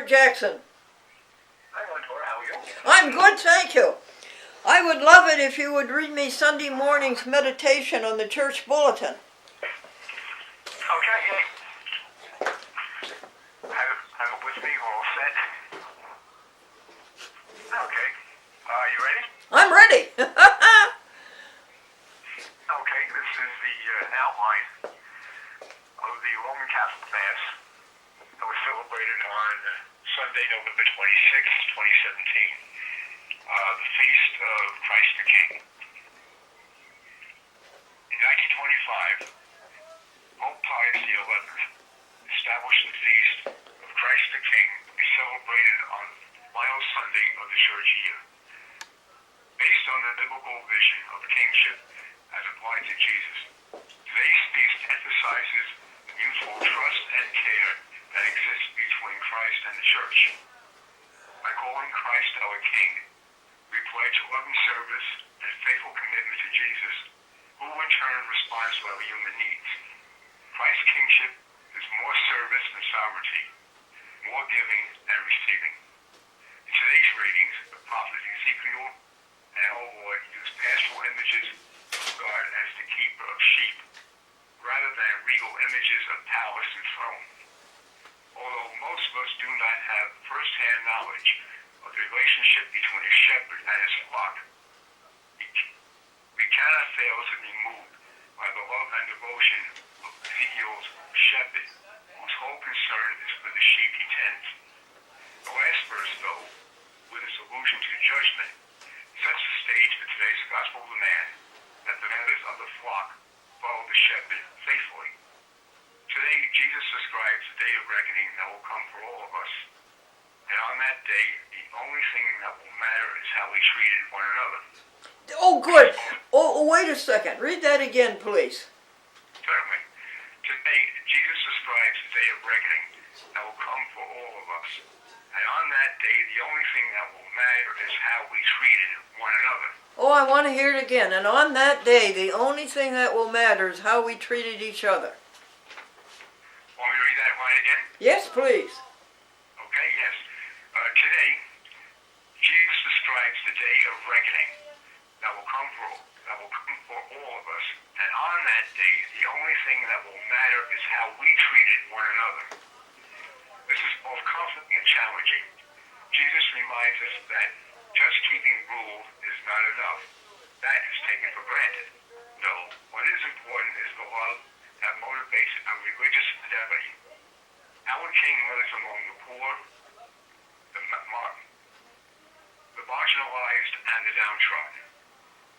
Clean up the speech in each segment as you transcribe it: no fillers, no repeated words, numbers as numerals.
Robert Jackson. Hi, Glendora. How are you? I'm good, thank you. I would love it if you would read me Sunday morning's meditation on the church bulletin. Okay, yeah. Have it with me, all set. Okay. You ready? I'm ready. Okay, this is the outline of the Roman Catholic Mass that was celebrated on Sunday, November 26, 2017. The Feast of Christ the King. In 1925, Pope Pius XI established the Feast of Christ the King to be celebrated on the final Sunday of the church year. Based on the biblical vision of kingship as applied to Jesus, today's feast emphasizes the mutual trust and care that exists between Christ and the church. By calling Christ our King, we pledge loving service and faithful commitment to Jesus, who in turn responds to our human needs. Christ's kingship is more service than sovereignty, more giving and receiving. In today's readings, the prophet Ezekiel and our Lord use pastoral images of God as the keeper of sheep, rather than regal images of palace and throne. Although most of us do not have first-hand knowledge of the relationship between a shepherd and his flock, we cannot fail to be moved by the love and devotion of Ezekiel's shepherd, whose whole concern is for the sheep he tends. The last verse, though, with its allusion to judgment, sets the stage for today's gospel demand that the members of the flock follow the shepherd faithfully. Today, Jesus describes the day of reckoning that will come for all of us. And on that day, the only thing that will matter is how we treated one another. Oh, good. Oh, wait a second. Read that again, please. Certainly. Today, Jesus describes the day of reckoning that will come for all of us. And on that day, the only thing that will matter is how we treated one another. Oh, I want to hear it again. And on that day, the only thing that will matter is how we treated each other. Want me to read that line again? Yes, please. Okay, yes. Today, Jesus describes the day of reckoning that will come for all of us. And on that day, the only thing that will matter is how we treated one another. This is both comforting and challenging. Jesus reminds us that just keeping rules is not enough. That is taken for granted. No, what is important is the love that motivates our religious fidelity. Our King lives among the poor, the marginalized, and the downtrodden.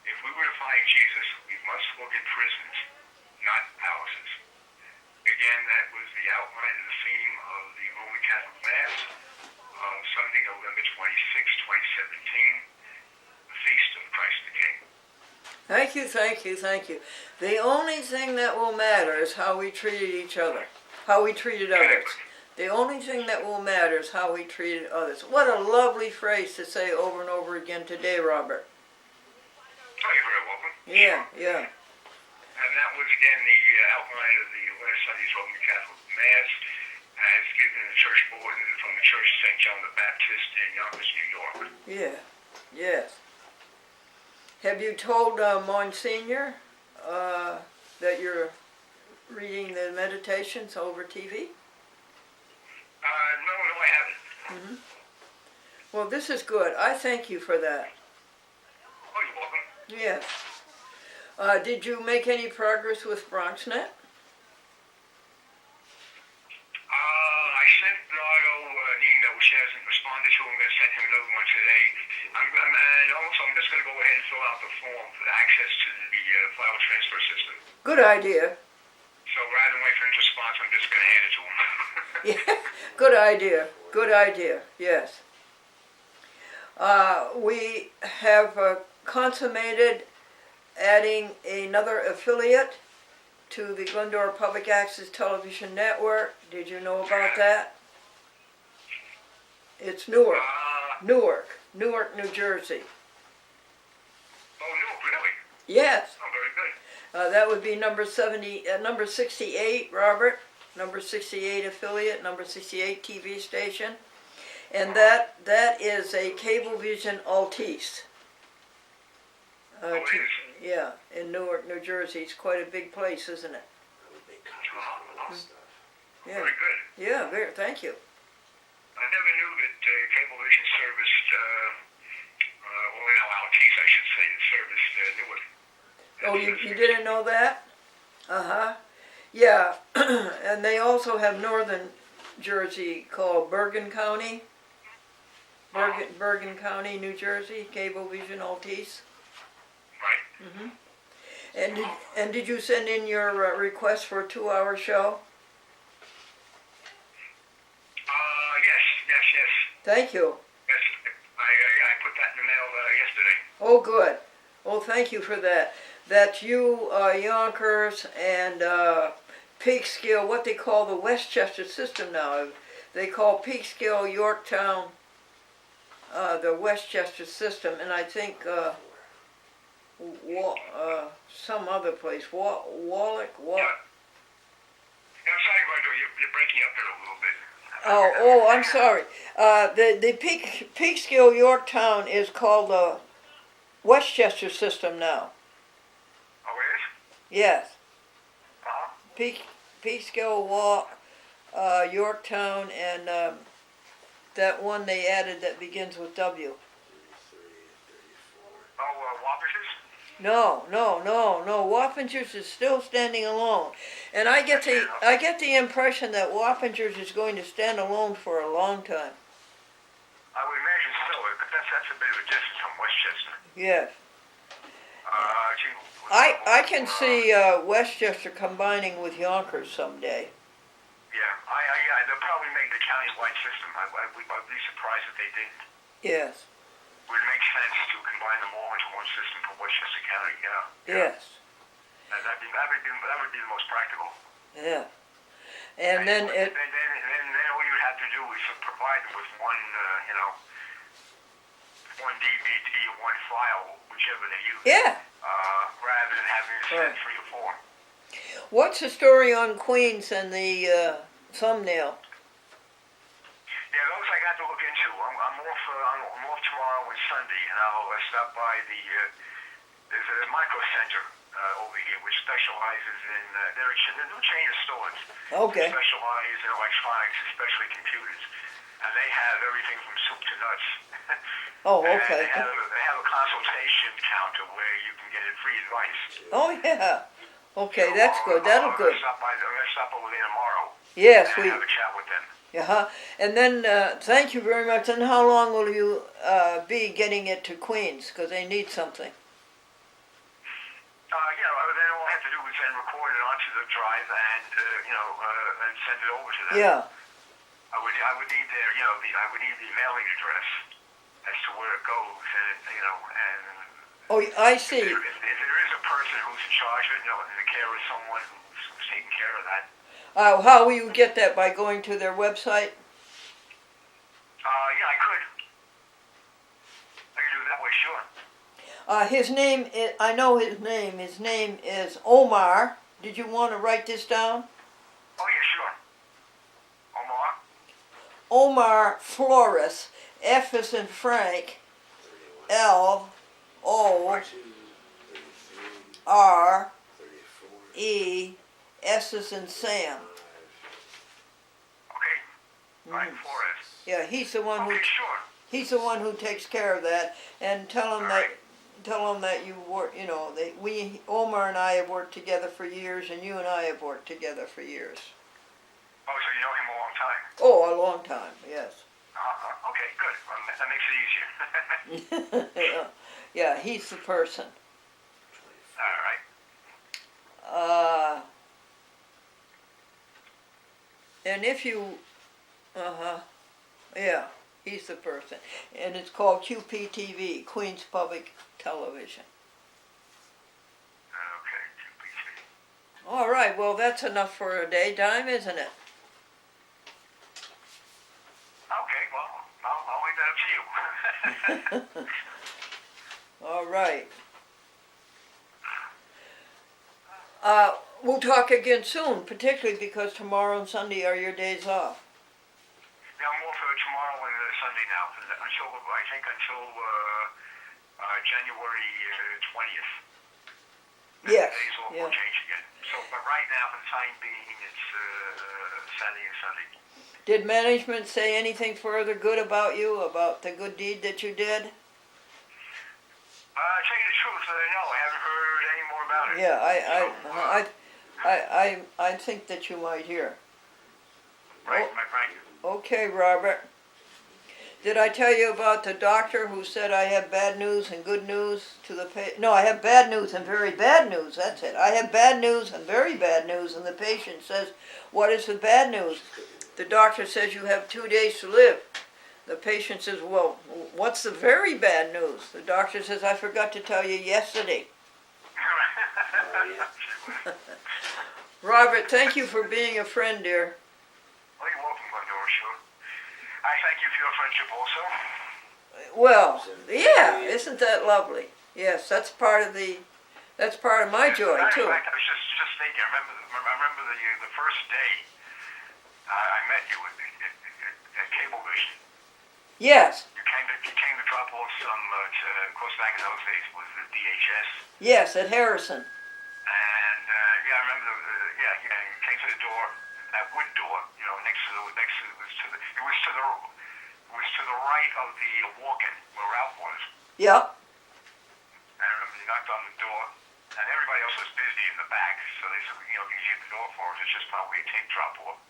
If we were to find Jesus, we must look in prisons, not palaces. Again, that was the outline of the theme of the Roman Catholic Mass on Sunday, November 26, 2017, the Feast of Christ the King. Thank you, thank you, thank you. The only thing that will matter is how we treated each other, how we treated others. The only thing that will matter is how we treated others. What a lovely phrase to say over and over again today, Robert. Oh, you're very welcome. Yeah. And that was, again, the outline of the last Sunday's Roman Catholic Mass, as given in the church bulletin from the Church of St. John the Baptist in Yonkers, New York. Yeah, yes. Have you told Monsignor that you're reading the meditations over TV? No, I haven't. Mm-hmm. Well, this is good. I thank you for that. Oh, you're welcome. Yes. Did you make any progress with BronxNet? I sent Nardo an email which he hasn't responded to. I'm going to send him another one today. And also, I'm just going to go ahead and fill out the form for the access to the file transfer system. Good idea. So rather than wait for his response, I'm just going to hand it to him. Yeah, good idea. Good idea. Yes. We have consummated adding another affiliate to the Glendora Public Access Television Network. Did you know about that? It's Newark, New Jersey. Oh, Newark, really? Yes. Oh, very good. That would be number 68, Robert. Number 68 affiliate, number 68 TV station. And that is a Cablevision Altice. Oh, it is? Yeah, in Newark, New Jersey. It's quite a big place, isn't it? Yeah. Very good. Yeah, very. Thank you. I never knew that Cablevision serviced, well, now Altice, I should say, serviced Newark. Oh, you didn't know that? Uh-huh. Yeah, and they also have northern Jersey called Bergen County. Bergen County, New Jersey, Cablevision Altice. Right. Mm-hmm. And did you send in your request for a 2-hour show? Yes. Thank you. Yes, I put that in the mail yesterday. Oh, good. Oh, thank you for that. That's you, Yonkers, and Peekskill, what they call the Westchester system now. They call Peekskill, Yorktown, the Westchester system, and I think some other place, Wallach. Yeah. I'm sorry, Glendora, you're breaking up there a little bit. Oh, I'm sorry. The Peekskill, Yorktown is called the Westchester system now. Oh, it is? Yes. Uh-huh. Peekskill, Yorktown, and that one they added that begins with W. Oh, Wappishers? No. Wappingers is still standing alone, and I get the impression that Wappingers is going to stand alone for a long time. I would imagine so, but that's a bit of a distance from Westchester. Yes. I can see Westchester combining with Yonkers someday. Yeah, they'll probably make the county-wide system. I'd be surprised if they didn't. Yes. Would it make sense to combine them all into one system for Westchester County? Yeah. Yes. That would be the most practical. Yeah. And then all you would have to do is provide them with one, one DVD or one file, whichever they use. Yeah. Rather than having to send 3 or 4. What's the story on Queens and the thumbnail? Yeah, those I got to look into. I'm off tomorrow and Sunday, and I'll stop by there's a micro center over here which specializes in they're a new chain of stores. Okay. They specialize in electronics, especially computers, and they have everything from soup to nuts. Oh, okay. And they have a consultation counter where you can get free advice. Oh, yeah. Okay, that's good. That'll good. I'm gonna stop over there tomorrow. Yes, and have a chat with them. Uh-huh. And then, thank you very much. And how long will you be getting it to Queens? Because they need something. Then all I have to do is then record it onto the drive and, and send it over to them. Yeah. I would need I would need the mailing address as to where it goes, and. Oh, I see. If there is a person who's in charge of it, in the care of someone who's taking care of that. How will you get that? By going to their website? Yeah, I could. I could do it that way, sure. His name is, I know his name. His name is Omar. Did you want to write this down? Oh, yeah, sure. Omar? Omar Flores. F is in Frank. L O R E S is in Sam. Okay. Right, Flores. Yeah, he's the one Okay, sure. He's the one who takes care of that, and tell him that you work. Omar and I have worked together for years, and you and I have worked together for years. Oh, so you know him a long time? Oh, a long time. Yes. Okay, good. That makes it easier. Yeah, he's the person. All right. And if you, yeah, he's the person, and it's called QPTV, Queens Public Television. Okay, QPTV. All right, well, that's enough for a daytime, isn't it? Okay, well, I'll leave that up to you. All right. We'll talk again soon, particularly because tomorrow and Sunday are your days off. Yeah, I'm off tomorrow tomorrow and Sunday now. Until I think until January 20th. Yes. The days will Yeah. change again. So, but right now, for the time being, it's Saturday and Sunday. Did management say anything further good about you, about the good deed that you did? Tell you the truth, no, I haven't heard any more about it. Yeah, I think that you might hear. Right. Okay, Robert. Did I tell you about the doctor who said I have bad news and good news to the patient? No, I have bad news and very bad news. That's it. I have bad news and very bad news, and the patient says, "What is the bad news?" The doctor says you have 2 days to live. The patient says, "Well, what's the very bad news?" The doctor says, "I forgot to tell you yesterday." Robert, thank you for being a friend, dear. Well, you're welcome, Glendora Shows. I thank you for your friendship also. Well, yeah, isn't that lovely? Yes, that's part of my joy too. In fact, I was just thinking. I remember the first day I met you at Cablevision. Yes. You came to drop off some. Of course, back in those days was the DHS. Yes, at Harrison. And yeah, I remember. You came to the door, that wood door. You know, next to the it was to the right of the walk-in where Ralph was. Yep. And I remember you knocked on the door, and everybody else was busy in the back, so they said, can you get the door for us? It's just probably a tape drop off.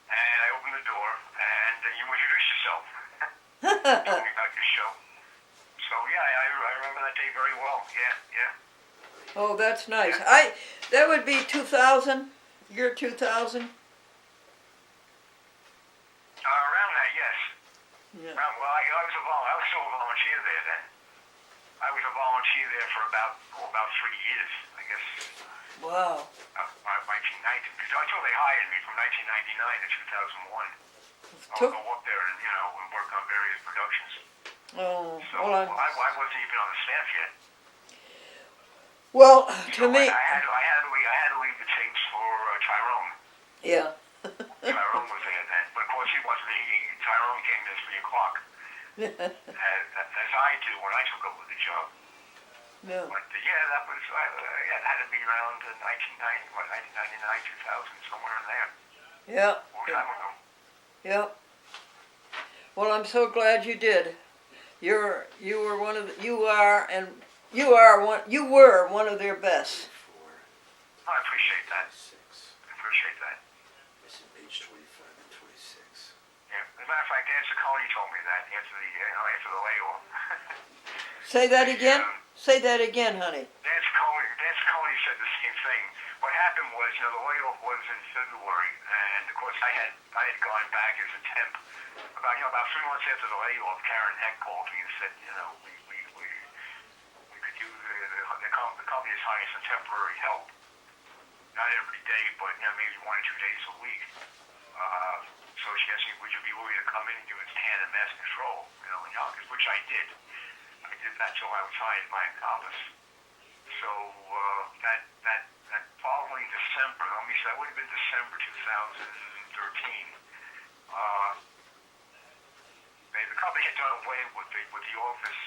And I opened the door, and you introduced yourself. Told me about your show. So yeah, I remember that day very well. Yeah. Oh, that's nice. That would be 2000, year 2000. Around that, yes. Yeah. Well, I was still a volunteer there then. I was a volunteer there for about 3 years, I guess. Wow. 1990. Until they hired me from 1999 to 2001. I'll go up there and and work on various productions. Oh, So well, I wasn't even on the staff yet. well, to So me, I had to leave the tapes for Tyrone. yeah. Tyrone was there then, but of course he wasn't. Tyrone came at 3 o'clock, as I do when I took over the job. No. But yeah, that was it had to be around 1999, 2000, somewhere in there. Yeah. A long time ago. Yeah. Well, I'm so glad you did. You were one of their best. I appreciate that. Page 25 and 26. Yeah. As a matter of fact, Dan Ciccone told me that after the layoff. Say that again. Say that again, honey. Dan Ciccone said the same thing. What happened was, the layoff was in February, and of course I had gone back as a temp. About 3 months after the layoff, Karen Heck called me and said, we could use the company is hiring some temporary help. Not every day, but maybe 1 or 2 days a week. So she asked me, would you be willing to come in and do a tandem mass control, in Yonkers, which I did. I did that till I was hired by Encompass. So that following December, that would have been December 2013. The company had done away with the office,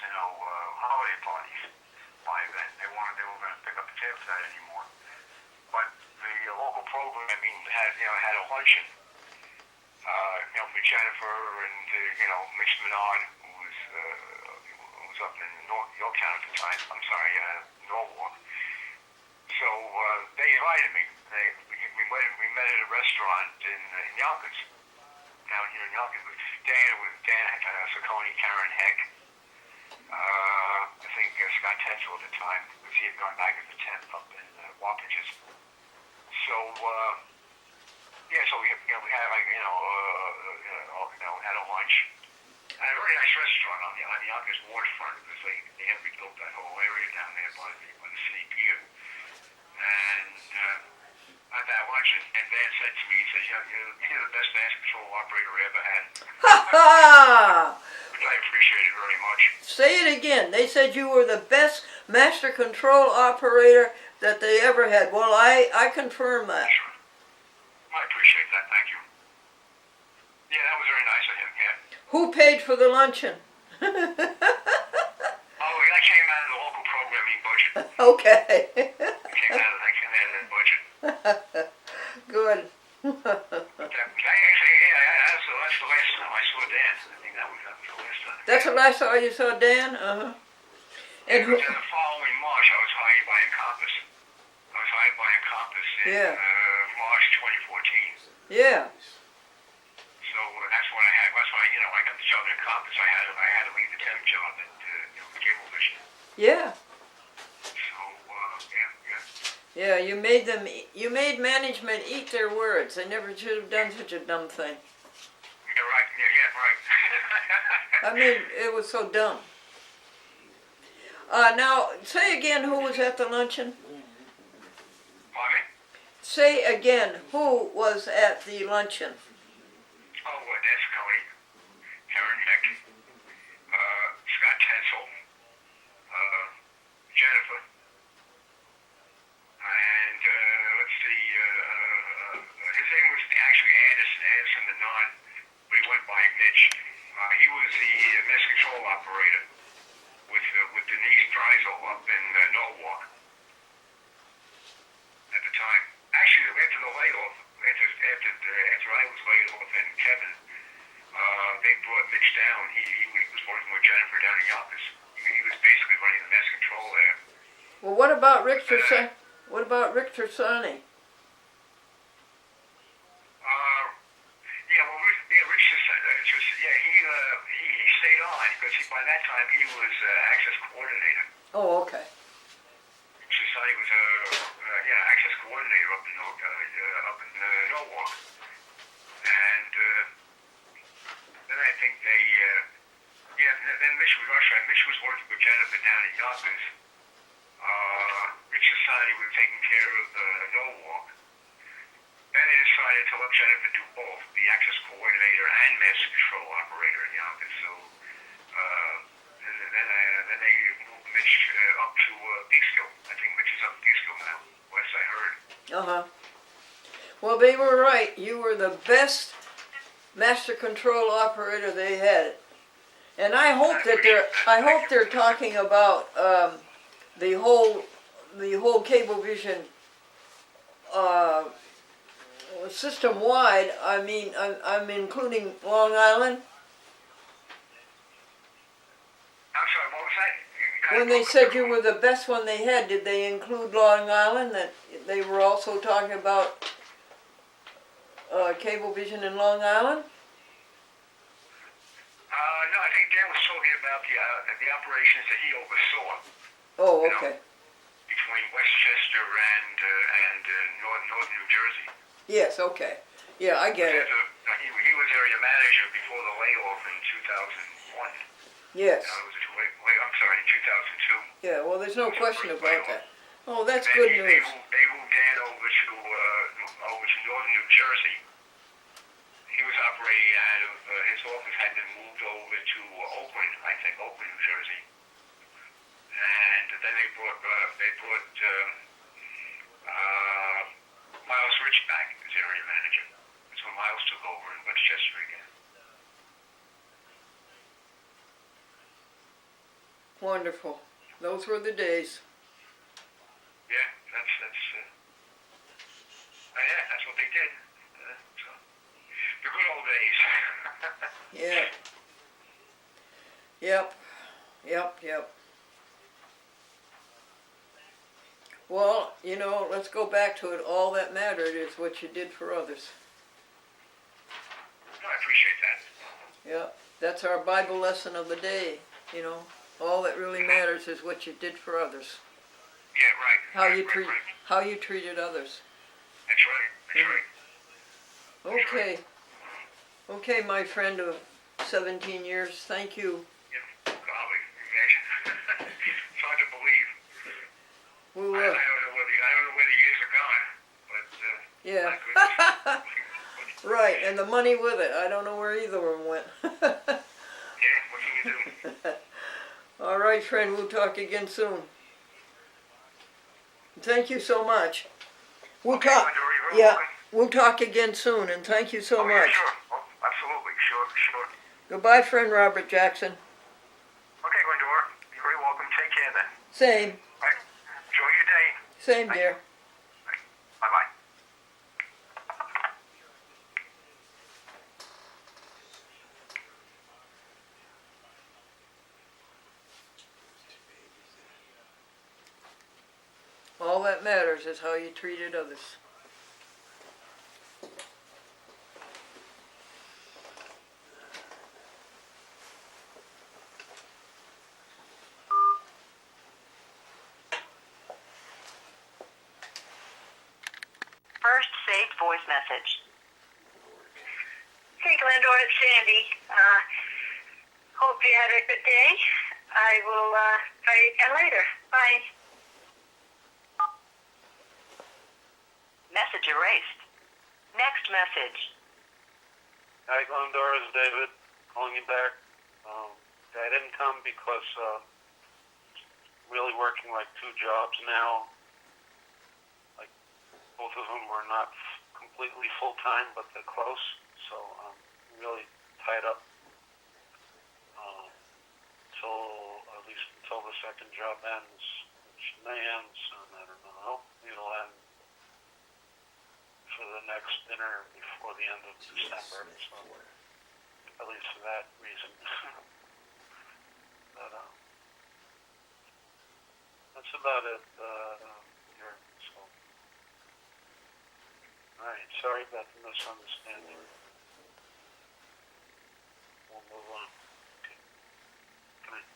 holiday parties by then. They were going to pick up the tab for that anymore. But the local programming had a luncheon. For Jennifer and Mitch Menard, who was up in Yorktown at the time. I'm sorry, Norwalk. So they invited me. We met at a restaurant in Yonkers, down here in Yonkers. Dan Ciccone, Karen Heck. I think Scott Tetzel at the time, because he had gone back as a temp up in Wapages. So so we had had a lunch at a very nice restaurant on the Yonkers waterfront, because they had rebuilt that whole area down there by the city pier. And at that lunch, and Dan said to me, he said, you're the best mass control operator I ever had. Ha ha! Which I appreciated very much. Say it again. They said you were the best master control operator that they ever had. Well, I confirm that. Sure. I appreciate that. Thank you. Yeah, that was very nice of him, yeah. Who paid for the luncheon? Oh, that came out of the local programming budget. Okay. That came out of that budget. Good. That's the last time I saw Dan. I think that was the last time. That's the last time you saw Dan? Uh-huh. And Because in the following March, I was hired by Encompass. In Yeah. March 2014. yeah. So that's when I got the job at Encompass. I had to leave the temp job at Cablevision. Yeah. So Yeah, you made management eat their words. They never should have done such a dumb thing. Yeah, right. Yeah, right. I mean, it was so dumb. Now, say again who was at the luncheon? Pardon me? Say again who was at the luncheon. Oh, Dan Scully, Karen Heck, Scott Tensel, Jennifer, and let's see, his name was actually Anderson the Non, but he went by Mitch. He was the mess control operator with Denise Dreisel up in Norwalk at the time. Actually, after the layoff, after I was laid off and Kevin, they brought Mitch down. He was working with Jennifer down in Yonkers. He was basically running the mess control there. Well, what about Richter? What about Richter Sonny? He stayed on because by that time he was access coordinator. Oh, okay. Sonny was access coordinator up in Norwalk, and then I think then Mitch was working with Jennifer down in Yonkers. Richard Sonny was taking care of Norwalk. Then they decided to let Jennifer do both, the access coordinator and master control operator in Yonkers. So then they moved Mitch up to Peekskill. I think Mitch is up in Peekskill now, last I heard. Uh-huh. Well, they were right. You were the best master control operator they had. And I hope they're talking about the whole Cablevision system wide. I mean, I'm including Long Island. I'm sorry, what was that? When they said you were the best one they had, did they include Long Island? That they were also talking about Cablevision in Long Island? No, I think Dan was talking about the operations that he oversaw. Oh, okay. Between Westchester and northern New Jersey. Yes, okay. Yeah, I get it. He was area manager before the layoff in 2001. Yes. I'm sorry, in 2002. Yeah, well, there's no question about that. Oh, that's Then good They news. moved Dan over to northern New Jersey. He was operating out of his office had been moved over to Oakland, I think, Oakland, New Jersey. And then they brought Miles Rich back as area manager. So Miles took over in Westchester again. Wonderful. Those were the days. Yeah, that's what they did. So, the good old days. Yeah. Yep. Well, let's go back to it. All that mattered is what you did for others. I appreciate that. Yeah, that's our Bible lesson of the day. All that really matters is what you did for others. Yeah, right. How you treated others. That's right. Okay. Okay, my friend of 17 years, thank you. Yeah, golly, imagine. It's hard to believe. We I will. don't know where the years are gone, but Yeah. my goodness. Right, and the money with it. I don't know where either of them went. Yeah, what can you do? All right, friend, we'll talk again soon. Thank you so much. We'll Okay, talk. Glendora, you're Yeah, welcome. we'll talk again soon, and thank you so Yeah, much. sure. Oh, absolutely. Sure. Goodbye, friend Robert Jackson. Okay, Glendora. You're very welcome. Take care then. Same. All right. Enjoy your day. Same, dear. Bye-bye. All that matters is how you treated others. First saved voice message. Hey, Glendora, it's Sandy. Hope you had a good day. I will try you again later. Bye. Message erased. Next message. Hi, Glendora, it's David calling you back. I didn't come because really working like 2 jobs now. Like both of them are not completely full time, but they're close. So I'm really tied up at least until the second job ends, which may end soon. I don't know. It'll end for the next dinner before the end of December. So at least for that reason. But that's about it here. So, all right. Sorry about the misunderstanding. We'll move on. Okay. Good night.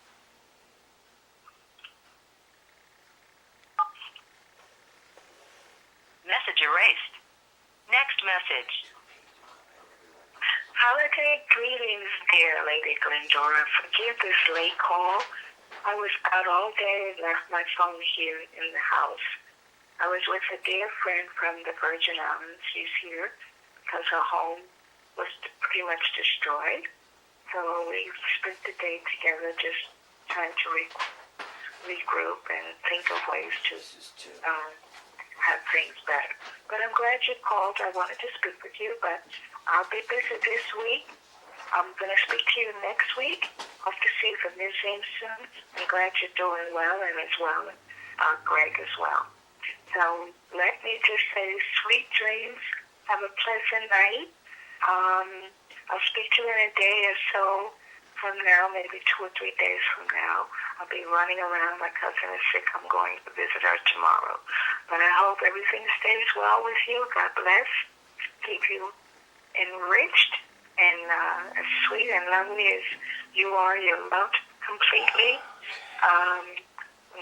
Message erased. Next message. Holiday greetings, dear Lady Glendora. Forgive this late call. I was out all day and left my phone here in the house. I was with a dear friend from the Virgin Islands. She's here because her home was pretty much destroyed. So we spent the day together just trying to regroup and think of ways to have things better. But I'm glad you called. I wanted to speak with you, but I'll be busy this week. I'm going to speak to you next week. Hope to see you for museum soon. I'm glad you're doing well, and as well, Greg as well. So let me just say sweet dreams. Have a pleasant night. I'll speak to you in a day or so from now, maybe 2 or 3 days from now. I'll be running around. My cousin is sick. I'm going to visit her tomorrow. But I hope everything stays well with you. God bless. Keep you enriched and as sweet and lovely as you are. You're loved completely. I'm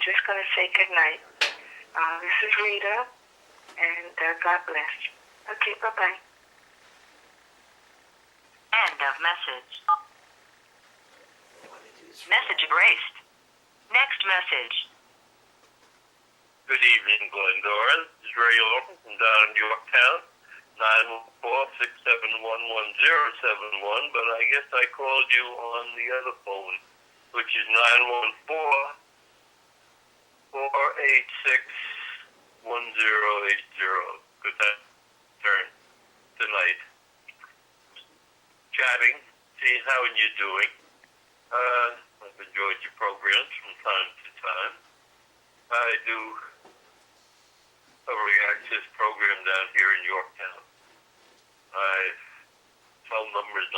just going to say good night. This is Rita, and God bless. Okay, bye-bye. End of message. Message erased. Next message. Good evening, Glendora. This is Ray Orton from down in Yorktown. 914-671-1071, but I guess I called you on the other phone, which is 914-486-1080. Good turn tonight. Chatting, seeing how you're doing. I've enjoyed your programs from time to time. I do public access program down here in Yorktown. My phone number is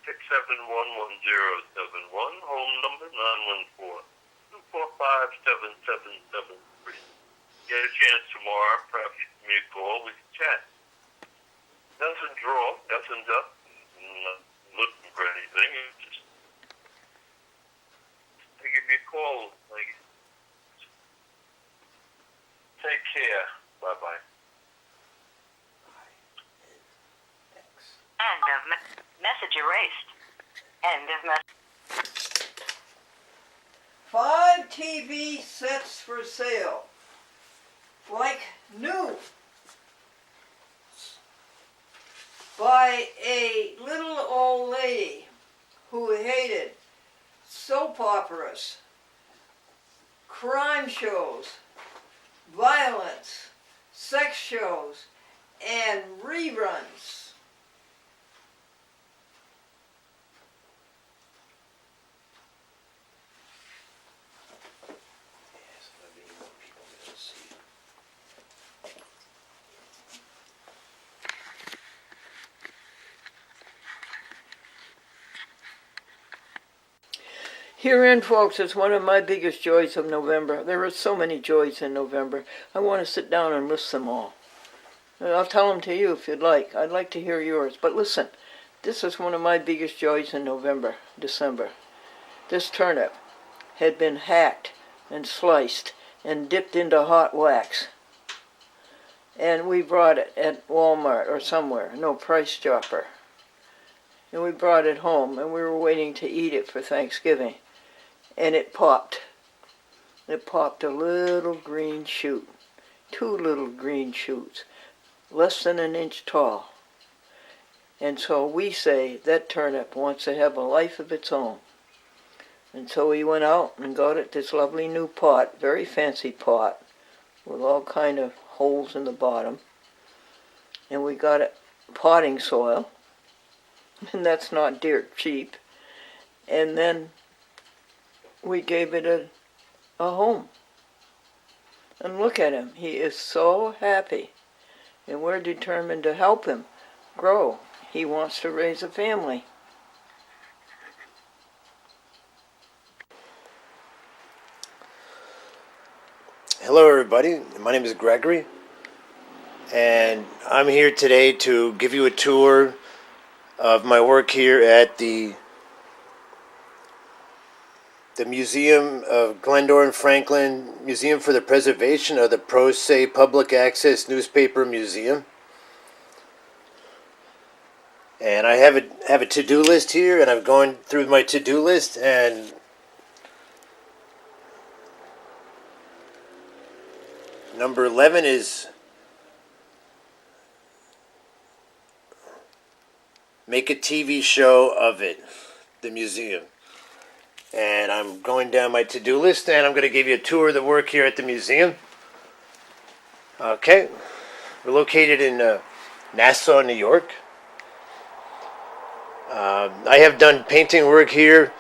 914-671-1071. Home number 914-245-7773. Get a chance tomorrow, perhaps give me a call, we can chat. Nothing wrong, nothing's up. I'm not looking for anything. It's just to give me a call. Like, take care. Bye-bye. End of message erased. End of message. 5 TV sets for sale. Like new. By a little old lady who hated soap operas, crime shows, violence, sex shows, and reruns. Herein, folks, is one of my biggest joys of November. There are so many joys in November. I want to sit down and list them all. I'll tell them to you if you'd like. I'd like to hear yours. But listen, this is one of my biggest joys in December. This turnip had been hacked and sliced and dipped into hot wax. And we brought it at Walmart or somewhere, no Price Chopper. And we brought it home, and we were waiting to eat it for Thanksgiving. And it popped. It popped a little green shoot. 2 little green shoots, less than an inch tall. And so we say that turnip wants to have a life of its own. And so we went out and got it this lovely new pot, very fancy pot, with all kind of holes in the bottom. And we got it potting soil, and that's not dirt cheap. And then we gave it a home. And look at him. He is so happy. And we're determined to help him grow. He wants to raise a family. Hello everybody, my name is Gregory, and I'm here today to give you a tour of my work here at the Museum of Glendora and Franklin, Museum for the Preservation of the Pro Se Public Access Newspaper Museum. And I have a to-do list here, and I'm going through my to-do list, and number 11 is make a TV show of it, the museum. And I'm going down my to-do list, and I'm going to give you a tour of the work here at the museum. Okay, we're located in Nassau, New York. I have done painting work here.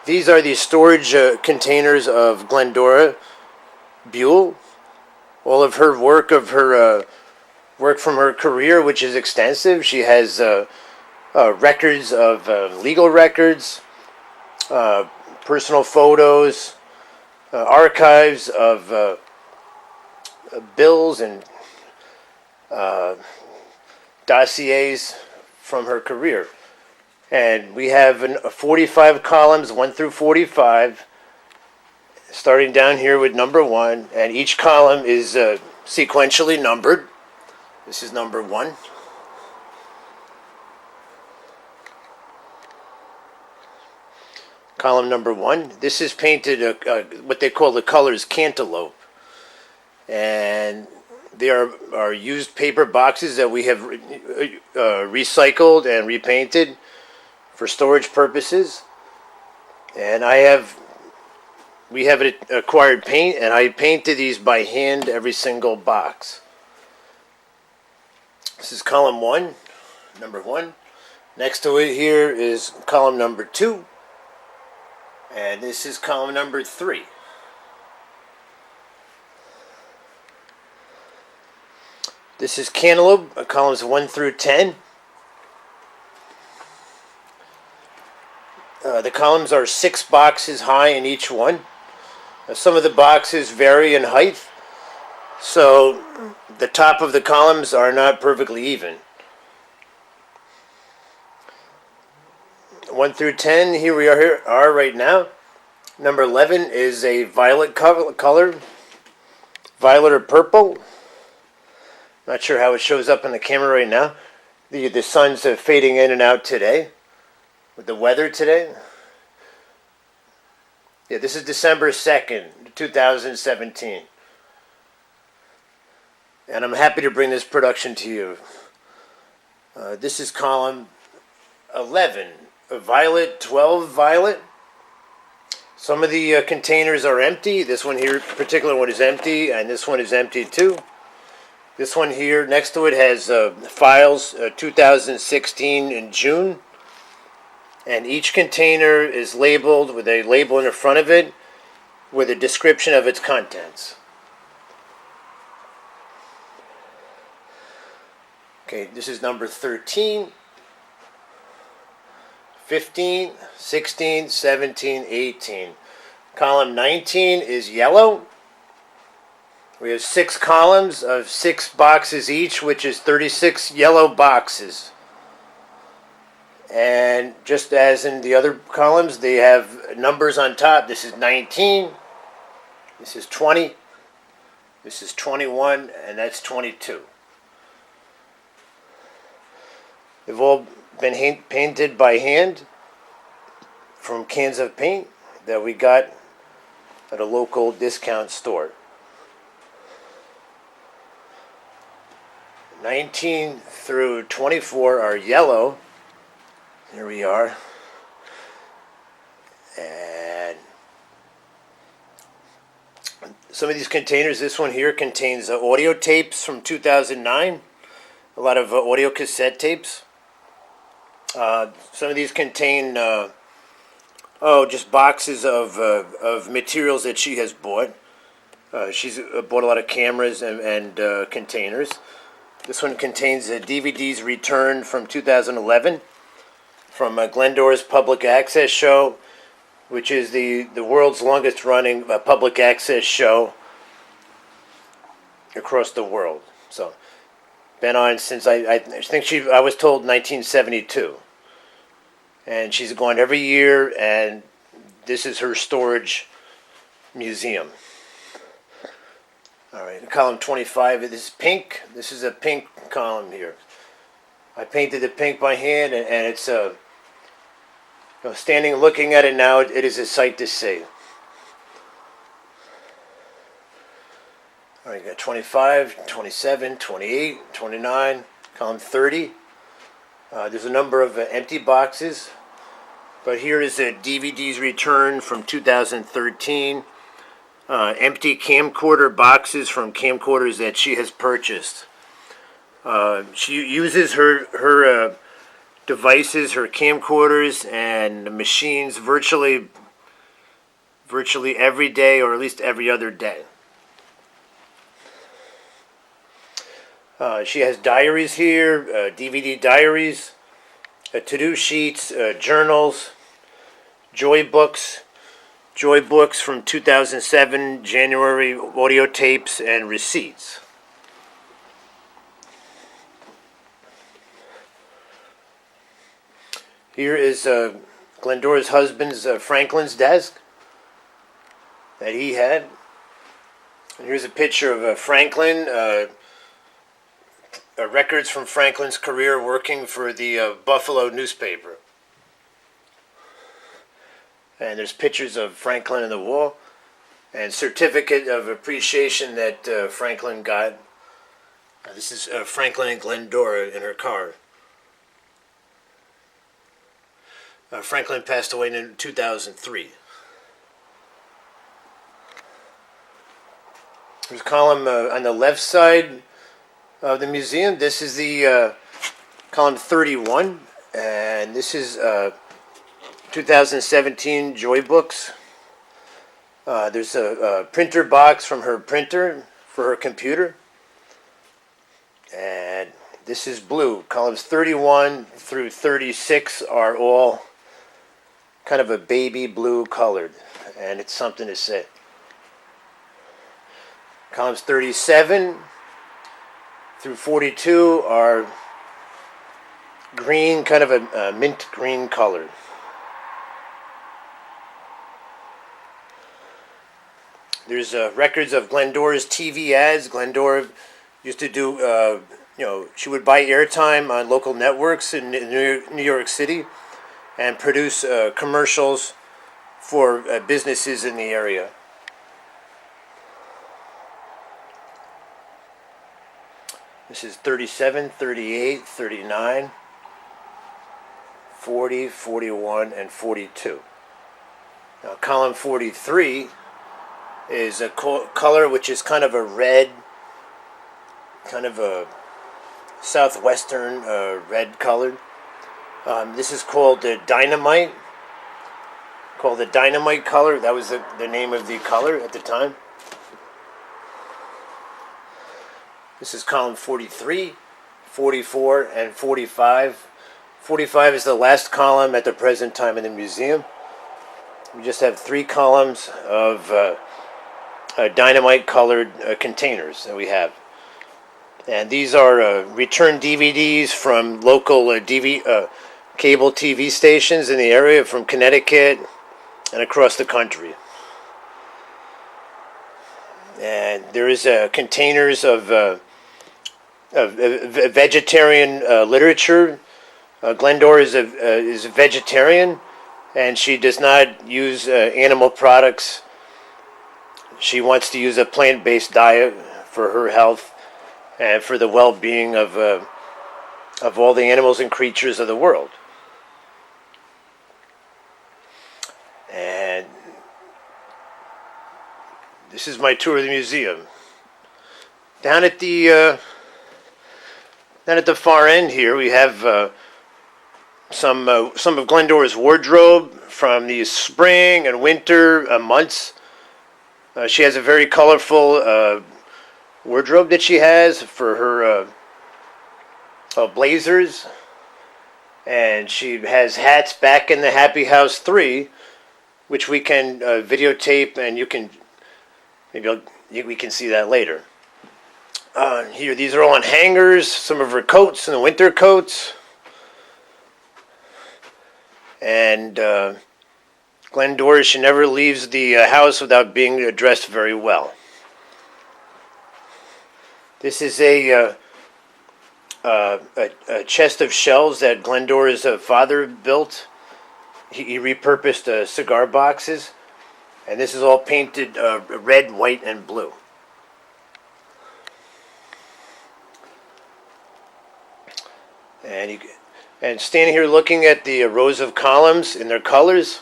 These are the storage containers of Glendora Buell. All of her work work from her career, which is extensive. She has records of legal records, personal photos, archives of bills and dossiers from her career. And we have 45 columns, 1 through 45, starting down here with number 1, and each column is sequentially numbered. This is number 1. Column number 1. This is painted what they call the colors cantaloupe. And they are used paper boxes that we have recycled and repainted for storage purposes. And we have acquired paint, and I painted these by hand every single box. This is column 1, number 1. Next to it here is column number 2. And this is column number 3. This is cantaloupe, columns 1 through 10. The columns are 6 boxes high in each one. Some of the boxes vary in height, so the top of the columns are not perfectly even. 1 through 10, here we are right now. Number 11 is a violet color, violet or purple. Not sure how it shows up on the camera right now. The sun's fading in and out today with the weather today. Yeah, this is December 2nd, 2017. And I'm happy to bring this production to you. This is column 11, violet, 12 violet. Some of the containers are empty. This one here, particular one is empty, and this one is empty too. This one here, next to it has files, 2016 in June. And each container is labeled with a label in the front of it with a description of its contents. Okay, this is number 13. 15, 16, 17, 18. Column 19 is yellow. We have 6 columns of 6 boxes each, which is 36 yellow boxes. And just as in the other columns, they have numbers on top. This is 19, this is 20, this is 21, and that's 22. They've all been painted by hand from cans of paint that we got at a local discount store. 19 through 24 are yellow. Here we are. And some of these containers, this one here contains audio tapes from 2009. A lot of audio cassette tapes. Some of these contain just boxes of materials that she has bought. She's bought a lot of cameras and containers. This one contains DVDs returned from 2011 from Glendora's public access show, which is the world's longest running public access show across the world. So, been on since I think I was told 1972. And she's gone every year, and this is her storage museum. All right, column 25, this is pink. This is a pink column here. I painted the pink by hand, and it's standing looking at it now, it is a sight to see. All right, you got 25, 27, 28, 29, column 30. There's a number of empty boxes, but here is a DVD's return from 2013. Empty camcorder boxes from camcorders that she has purchased. She uses her devices, her camcorders and machines virtually every day, or at least every other day. She has diaries here, DVD diaries, to-do sheets, journals, joy books from 2007, January, audio tapes, and receipts. Here is Glendora's husband's Franklin's desk that he had. And here's a picture of Franklin, records from Franklin's career working for the Buffalo newspaper. And there's pictures of Franklin on the wall, and certificate of appreciation that Franklin got. This is Franklin and Glendora in her car. Franklin passed away in 2003. There's a column on the left side of the museum. This is the column 31, and this is 2017 Joy Books. There's a printer box from her printer for her computer. And this is blue. Columns 31 through 36 are all kind of a baby blue colored. And it's something to say. Columns 37 through 42 are green, kind of a mint green color. There's records of Glendora's TV ads. Glendora used to do, she would buy airtime on local networks in New York City and produce commercials for businesses in the area. This is 37, 38, 39, 40, 41, and 42. Now, column 43 is a color which is kind of a red, kind of a southwestern red colored. This is called the dynamite. Called the dynamite color. That was the name of the color at the time. This is column 43, 44, and 45 45 is the last column at the present time in the museum. We just have 3 columns of dynamite colored containers that we have. And these are return DVDs from local cable TV stations in the area from Connecticut and across the country. And there is containers of vegetarian literature. Glendora is a vegetarian, and she does not use animal products. She wants to use a plant-based diet for her health and for the well-being of all the animals and creatures of the world. And this is my tour of the museum. Down at the far end here, we have some of Glendora's wardrobe from the spring and winter months. She has a very colorful wardrobe that she has for her blazers, and she has hats back in the Happy House 3, which we can videotape, and you can we can see that later. Here, these are all on hangers. Some of her coats and the winter coats. And Glendora, she never leaves the house without being dressed very well. This is a chest of shelves that Glendora's father built. He repurposed cigar boxes. And this is all painted red, white, and blue. And standing here looking at the rows of columns in their colors,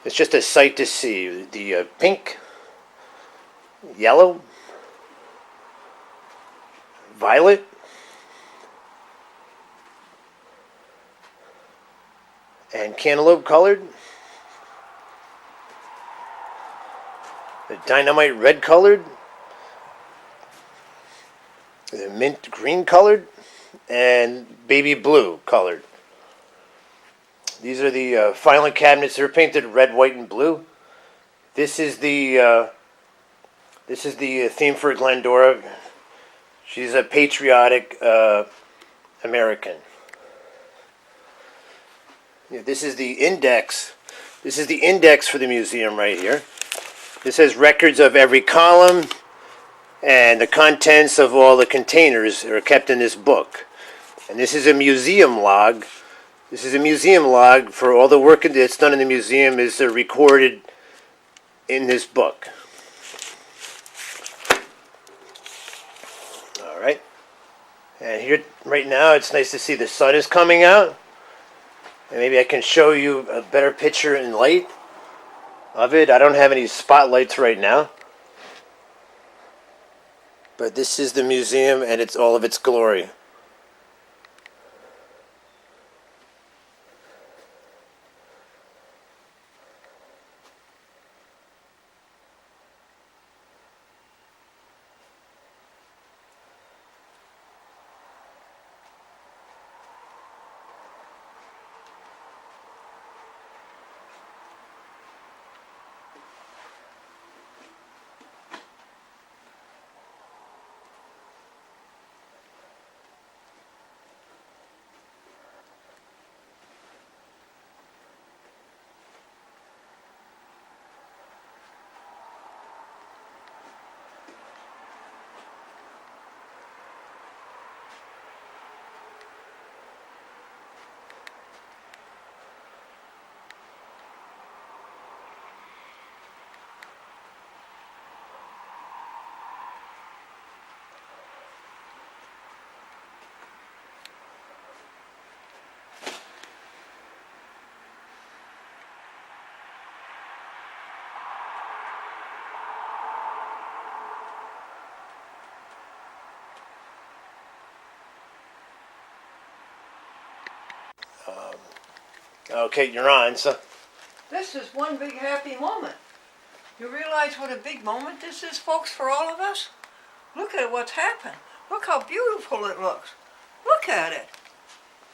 it's just a sight to see. The pink, yellow, violet, and cantaloupe colored, the dynamite red colored, the mint green colored, and baby blue colored. These are the filing cabinets. They're painted red, white, and blue. This is the theme for Glendora. She's a patriotic American. Yeah, this is the index. This is the index for the museum right here. This has records of every column, and the contents of all the containers are kept in this book. And this is a museum log. This is a museum log for all the work that's done in the museum is recorded in this book. All right. And here, right now, it's nice to see the sun is coming out. And maybe I can show you a better picture in light of it. I don't have any spotlights right now. But this is the museum and it's all of its glory. Okay, you're on. So This is one big happy moment. You realize what a big moment this is, folks, for all of us? Look at what's happened. Look how beautiful it looks. Look at it.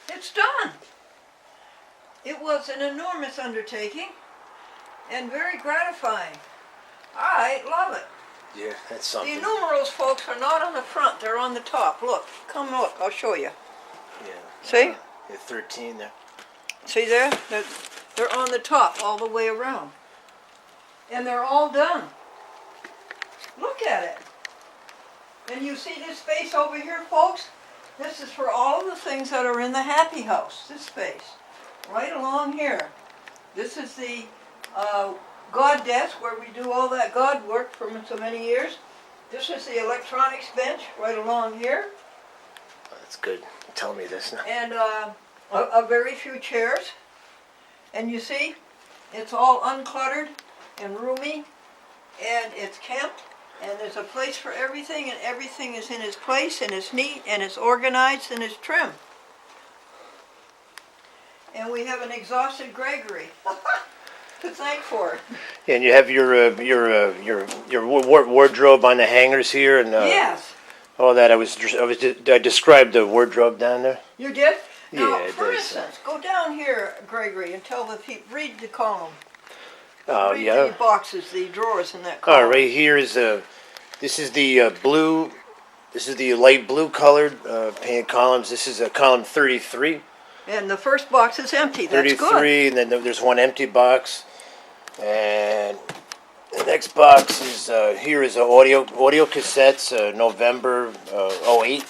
It's done. It was an enormous undertaking and very gratifying. I love it. Yeah, that's The something. numerals, folks, are not on the front, they're on the top. Look, come look, I'll show you. Yeah. See? Yeah, 13 there. See there? They're on the top all the way around. And they're all done. Look at it. And you see this space over here, folks? This is for all of the things that are in the happy house, this space. Right along here. This is the God desk where we do all that God work for so many years. This is the electronics bench right along here. Oh, that's good. Tell me this now. And a very few chairs. And you see, it's all uncluttered and roomy, and it's kept, and there's a place for everything, and everything is in its place, and it's neat, and it's organized, and it's trim. And we have an exhausted Gregory to thank for it. Yeah, and you have your wardrobe on the hangers here, and Yes, all that. I described the wardrobe down there. you did? Now, Yeah, it for does. instance, go down here, Gregory, and tell the people, read the column. Oh Read yeah. the boxes, the drawers in that column. Oh, right here is this is the blue. This is the light blue colored painted columns. This is column 33. And the first box is empty, that's good. 33, and then there's one empty box. And the next box is here is audio cassettes, November 08.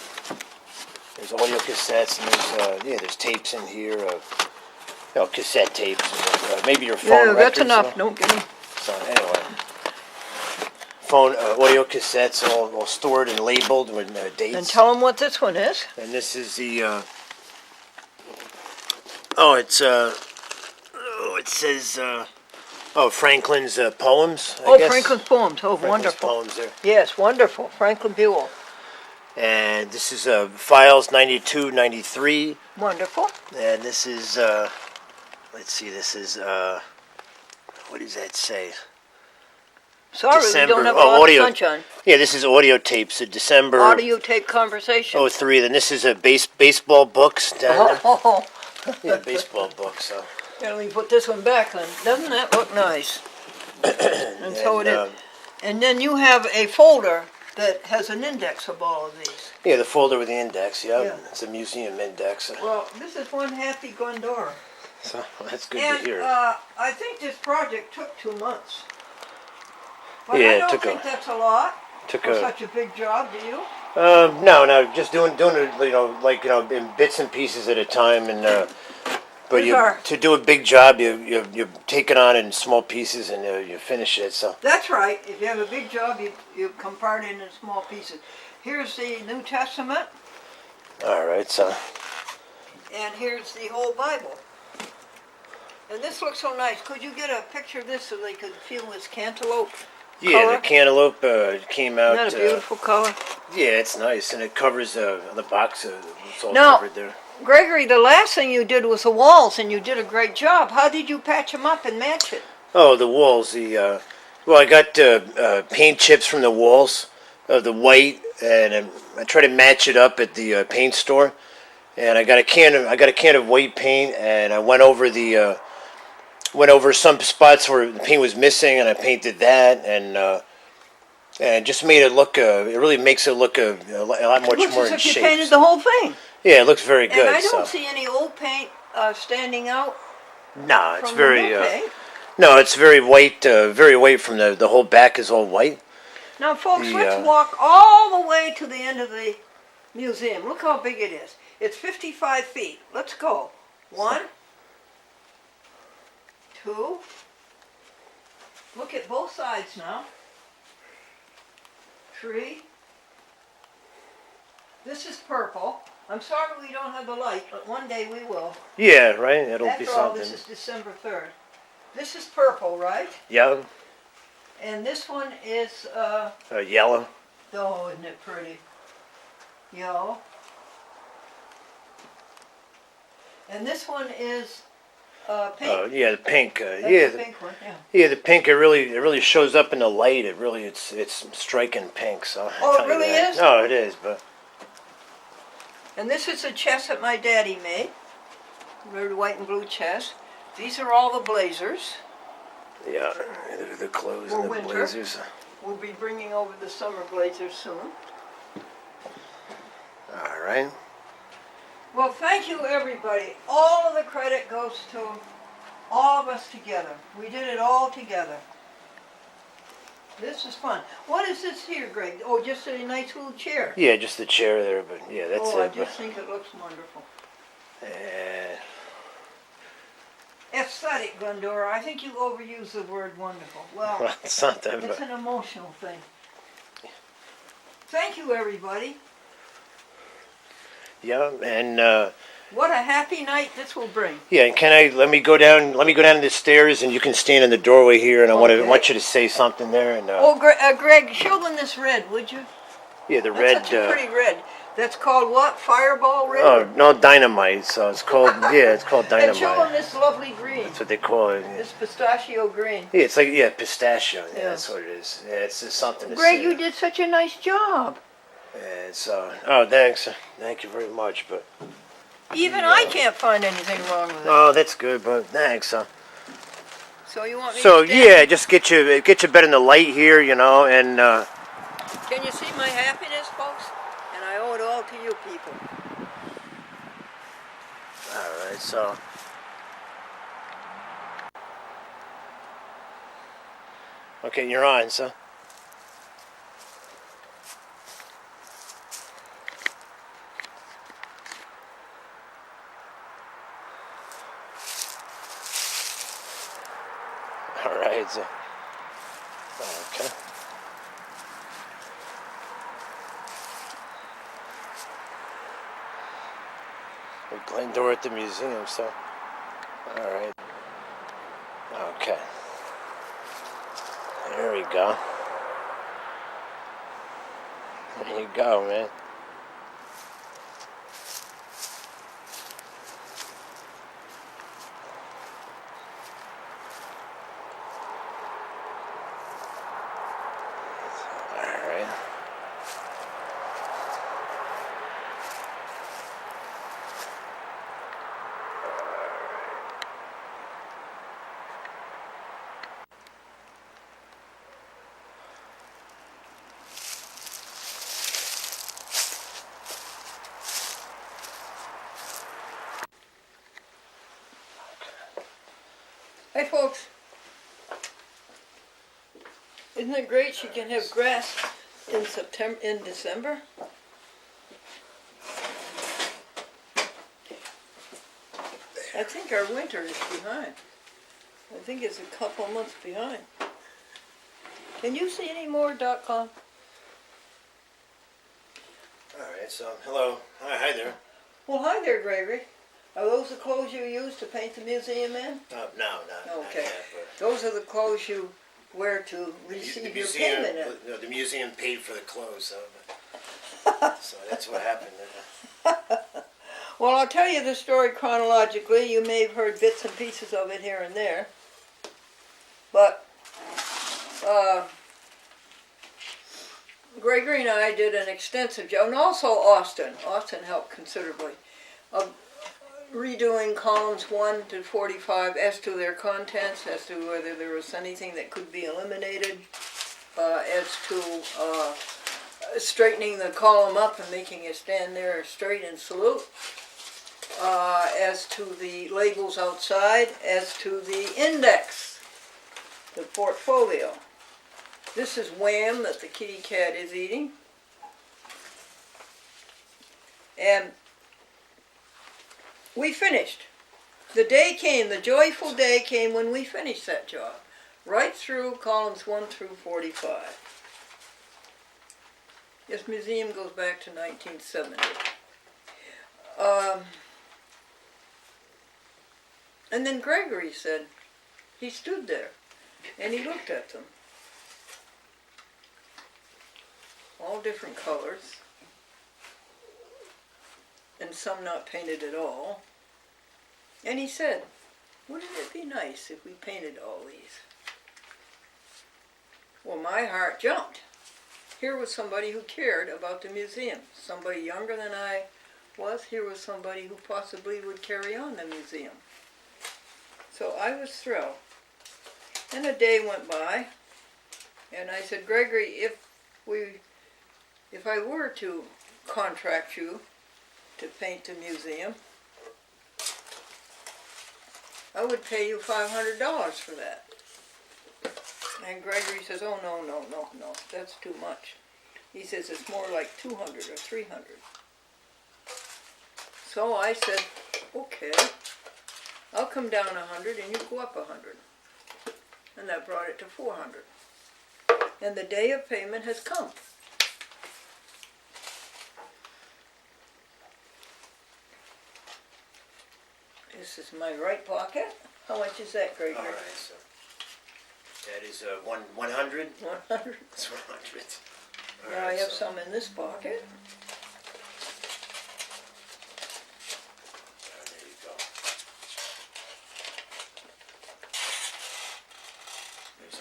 There's audio cassettes, and there's tapes in here, cassette tapes, and, maybe your phone Yeah, records. that's enough, don't get 'em. So anyway, phone audio cassettes all stored and labeled with dates. And tell them what this one is. And this is the it says Franklin's poems. I guess. Franklin's poems, Franklin's wonderful. poems there. Yes, wonderful, Franklin Buell, And this is files 92, 93. wonderful. And this is let's see, this is what does that say? Sorry, December. we don't have a Oh, lot audio. of sunshine. Yeah, this is audio tapes of December Audio tape conversation. 03. Then this is a baseball books down there. Oh, Yeah, baseball books. So. yeah, let me put this one back then. Doesn't that look nice? And so it is. And then you have a folder that has an index of all of these. Yeah, the folder with the index. Yeah, Yeah. it's a museum index. Well, this is one happy Glendora. So that's good And to hear. I think this project took 2 months. But Yeah, I it don't took think that's a lot for such a big job, do you? No, just doing it, in bits and pieces at a time, and but Bizarre. to do a big job, you take it on in small pieces and you finish it. So That's right. If you have a big job, you compart it in small pieces. Here's the New Testament, all right, so and here's the whole Bible. And this looks so nice. Could you get a picture of this so they could feel this cantaloupe yeah, color? the cantaloupe came out. Isn't that a beautiful color? Yeah, it's nice, and it covers the box. It's all Now- covered there. Gregory, the last thing you did was the walls, and you did a great job. How did you patch them up and match it? Oh, the walls. Well, I got paint chips from the walls of the white, and I try to match it up at the paint store. And I got a can of white paint, and I went over some spots where the paint was missing, and I painted that, and it just made it look. It really makes it look a lot much It looks more as in if you shape. painted the whole thing. Yeah, it looks very good. And I don't so. see any old paint standing out No, it's from very. the new paint. No, it's very white. Very white from the whole back is all white. Now, folks, The, let's walk all the way to the end of the museum. Look how big it is. It's 55 feet. Let's go. 1, 2. Look at both sides now. 3. This is purple. I'm sorry we don't have the light, but one day we will. Yeah, right. It'll be After all, something. this is December 3rd. This is purple, right? Yeah, And this one is, yellow. oh, isn't it pretty? Yellow. And this one is pink. Oh, yeah, the pink. That's Yeah, the pink one, yeah. yeah, the pink. It really shows up in the light. It's striking pink. So. I Oh, it tell you really that. is? No, it is. But And this is a chest that my daddy made. Very white and blue chest. These are all the blazers. Yeah, the clothes For and the winter. blazers. We'll be bringing over the summer blazers soon. All right. Well, thank you, everybody. All of the credit goes to all of us together. We did it all together. This is fun. What is this here, Greg? Oh, just a nice little chair. Yeah, just the chair there, but yeah, that's Oh, I it. just think it looks wonderful. Eh, Aesthetic, Glendora. I think you overuse the word wonderful. Well, it's not that it's bad. an emotional thing. Thank you, everybody. Yeah, and What a happy night this will bring. yeah, and let me go down the stairs, and you can stand in the doorway here, and I Okay. want you to say something there, and Oh, Greg, show them this red, would you? yeah, the That's red. such a pretty red. That's called what? Fireball red? Oh no, dynamite. So it's called it's called And show them dynamite. this lovely green. That's what they call it. Yeah, This pistachio green. yeah it's like pistachio. Yeah, Yeah. that's what it is. Yeah, it's just something to Greg, say. you did such a nice job. Yeah, it's oh, thanks, thank you very much, but Even I can't find anything wrong with it. oh, that's good, but thanks. So you want me So to stand? yeah, just get you better in the light here, you know, and Can you see my happiness, folks? And I owe it all to you people. all right, so. Okay, you're on, so. All right, so. Okay. We're Glendora at the museum, so. All right. Okay. There we go. There you go, man. All right. Hey, folks. Isn't it great she can have grass in December? I think our winter is behind. I think it's a couple months behind. Can you see any more.com? All right, so hello. Hi there. Well, hi there, Gregory. Are those the clothes you use to paint the museum in? No, not Okay. yet, but Those are the clothes you wear to the receive your museum, payment in. no, the museum paid for the clothes, so, so that's what happened. Well, I'll tell you the story chronologically. You may have heard bits and pieces of it here and there. But Gregory and I did an extensive job, and also Austin. Austin helped considerably, of redoing columns 1 to 45 as to their contents, as to whether there was anything that could be eliminated, as to straightening the column up and making it stand there straight and salute, as to the labels outside, as to the index, the portfolio. This is Wham that the kitty cat is eating. And we finished. The day came, the joyful day came when we finished that job. Right through columns 1 through 45. This museum goes back to 1970. And then Gregory said, he stood there and he looked at them. All different colors. And some not painted at all. And he said, wouldn't it be nice if we painted all these? Well, my heart jumped. Here was somebody who cared about the museum. Somebody younger than I was. Here was somebody who possibly would carry on the museum. So I was thrilled. And a day went by, and I said, Gregory, if I were to contract you to paint the museum, I would pay you $500 for that. And Gregory says, oh, no, that's too much. He says it's more like 200 or 300. So I said, okay, I'll come down 100 and you go up 100. And that brought it to 400. And the day of payment has come. This is my right pocket. How much is that, Gregory? All right, so that is 100. 100. That's 100. All Now I right, have so- some in this pocket. There you go. There's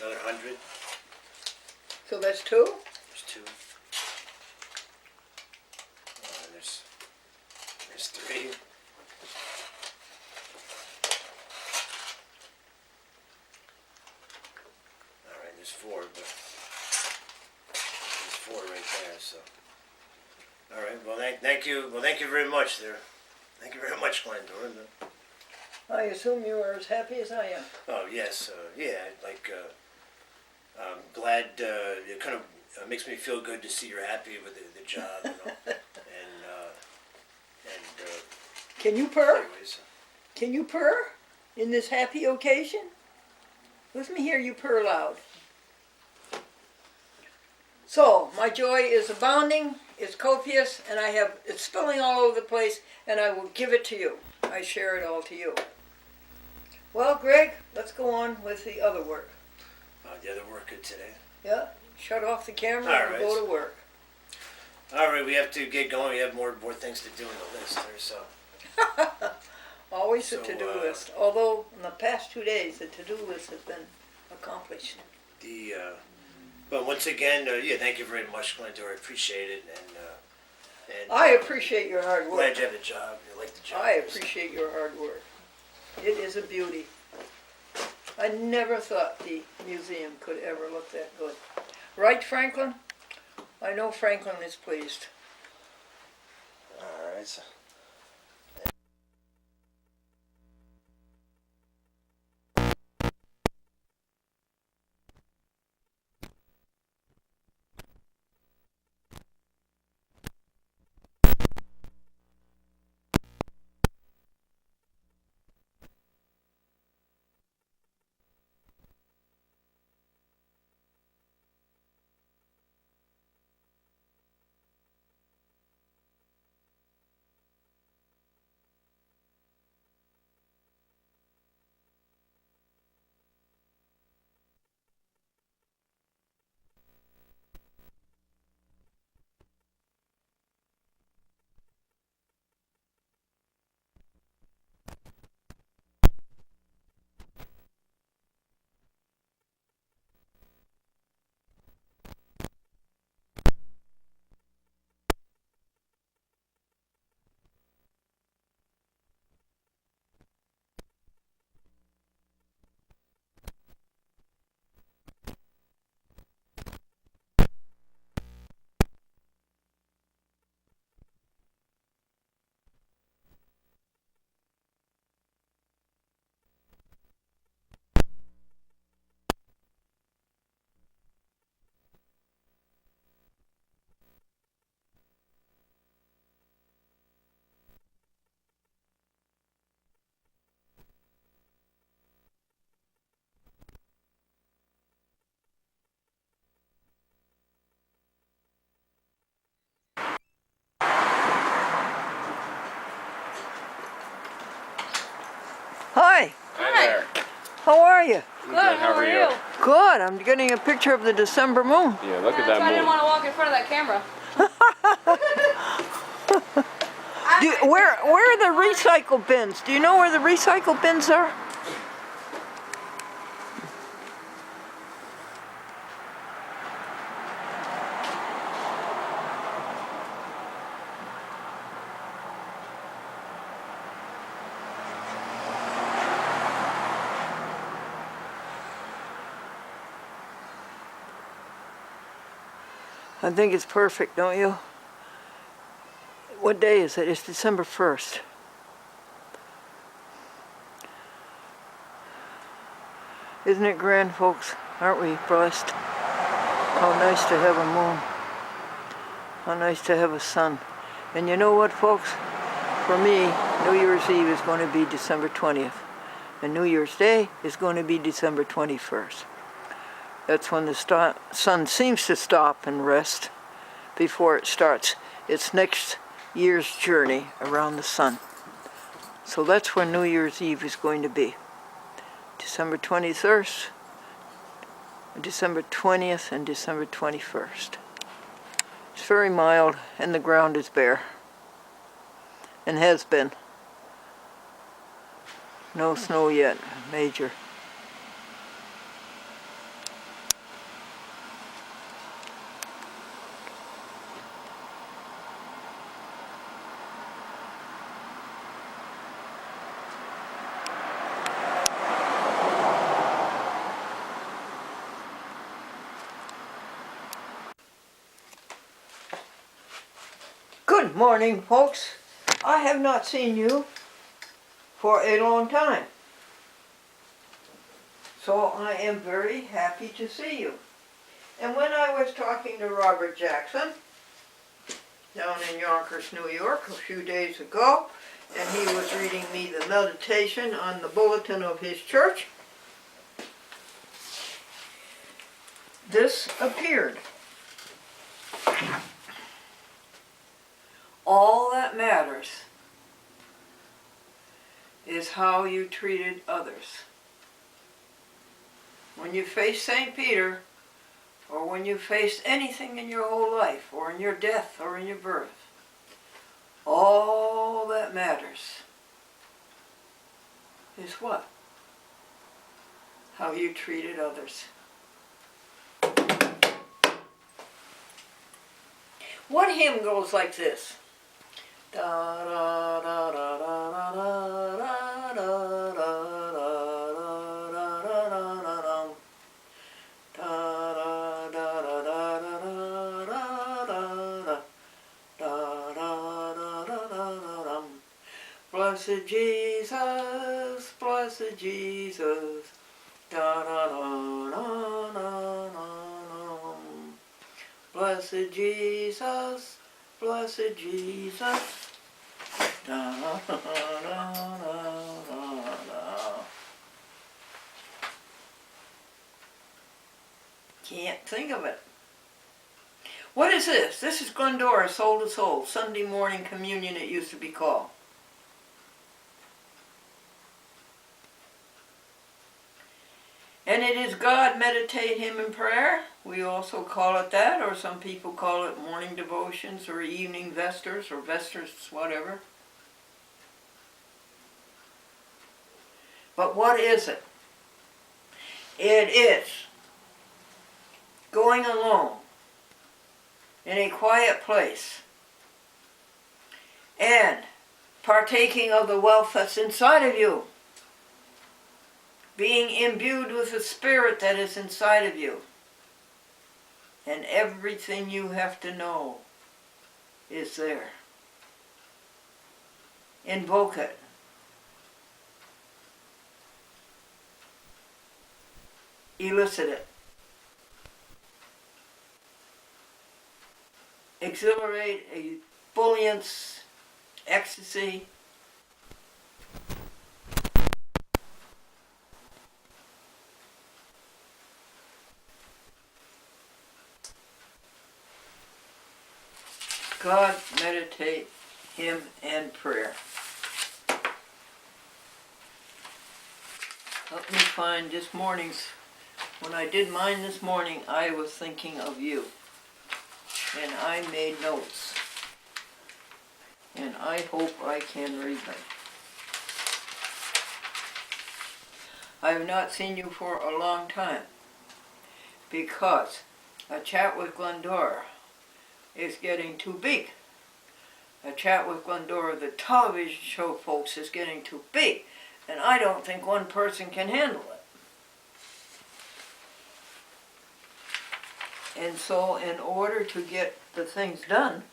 another 100. So that's two? There's 2. And there's 3. All right, there's 4, but there's 4 right there. So, all right. Well, thank you. Well, thank you very much, there. Thank you very much, Glendora. I assume you are as happy as I am. Oh yes, yeah. I'm glad. It kind of makes me feel good to see you're happy with the job, you know. Can you purr? Anyways, Can you purr in this happy occasion? Let me hear you purr loud. So, my joy is abounding, it's copious, and it's spilling all over the place, and I will give it to you. I share it all to you. Well, Greg, let's go on with the other work. the other work of today. Yeah, shut off the camera All and right. go to work. All right, we have to get going. We have more things to do on the list there, so. Always a So, to-do list. Although in the past 2 days, the to-do list has been accomplished. But once again, yeah, thank you very much, Glendora. I appreciate it, and I appreciate your hard work. glad you have the job. You like the job. I appreciate your hard work. It is a beauty. I never thought the museum could ever look that good. Right, Franklin? I know Franklin is pleased. All right. So. Hi, Hi there. how are you? Good, how are you? Good, I'm getting a picture of the December moon. Yeah, look at So I that didn't moon. want to walk in front of that camera. Where are the recycle bins? Do you know where the recycle bins are? I think it's perfect, don't you? What day is it? It's December 1st. Isn't it grand, folks? Aren't we blessed? How nice to have a moon. How nice to have a sun. And you know what, folks? For me, New Year's Eve is going to be December 20th. And New Year's Day is going to be December 21st. That's when the sun seems to stop and rest before it starts its next year's journey around the sun. So that's when New Year's Eve is going to be. December 21st, December 20th, and December 21st. It's very mild, and the ground is bare. And has been. No snow yet, major. Good morning, folks. I have not seen you for a long time. So I am very happy to see you. And when I was talking to Robert Jackson down in Yonkers, New York, a few days ago, and he was reading me the meditation on the bulletin of his church, this appeared. All that matters is how you treated others. When you face St. Peter, or when you face anything in your whole life, or in your death, or in your birth, all that matters is what? How you treated others. One hymn goes like this. Da da da da da da da da da. Blessed Jesus, blessed Jesus, da da da da da da. Blessed Jesus, blessed Jesus, da da da da da. Can't think of it. What is this? This is Glendora, Soul to Soul, Sunday morning communion it used to be called. And it is God, meditate Him in prayer. We also call it that, or some people call it morning devotions, or evening vesters, or vesters, whatever. But what is it? It is going alone in a quiet place and partaking of the wealth that's inside of you. Being imbued with the spirit that is inside of you. And everything you have to know is there. Invoke it. Elicit it. Exhilarate, ebullience, ecstasy. God, meditate Him, and prayer. Help me find this morning's, when I did mine this morning, I was thinking of you. And I made notes. And I hope I can read them. I have not seen you for a long time. Because a chat with Glendora is getting too big. A chat with Glendora, the television show, folks, is getting too big. And I don't think one person can handle it. And so in order to get the things done,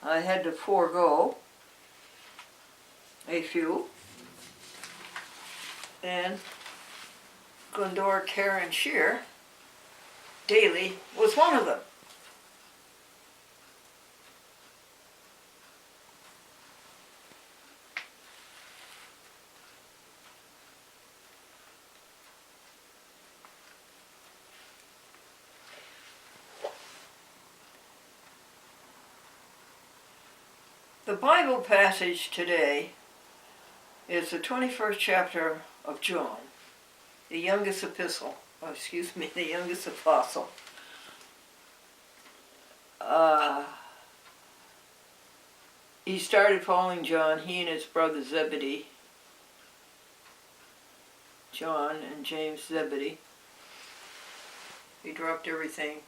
I had to forego a few, and Glendora Care and Shear daily was one of them. The Bible passage today is the 21st chapter of John, the youngest epistle, the youngest apostle. He started following John, he and his brother Zebedee, John and James Zebedee. He dropped everything.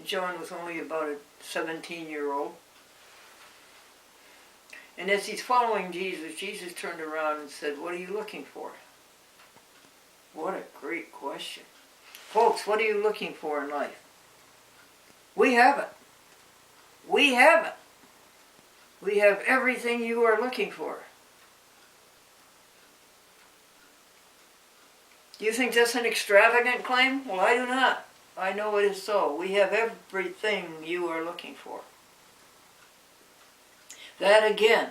John was only about a 17-year-old. And as he's following Jesus, Jesus turned around and said, "What are you looking for?" What a great question. Folks, what are you looking for in life? We have it. We have it. We have everything you are looking for. Do you think that's an extravagant claim? Well, I do not. I know it is so. We have everything you are looking for. That, again,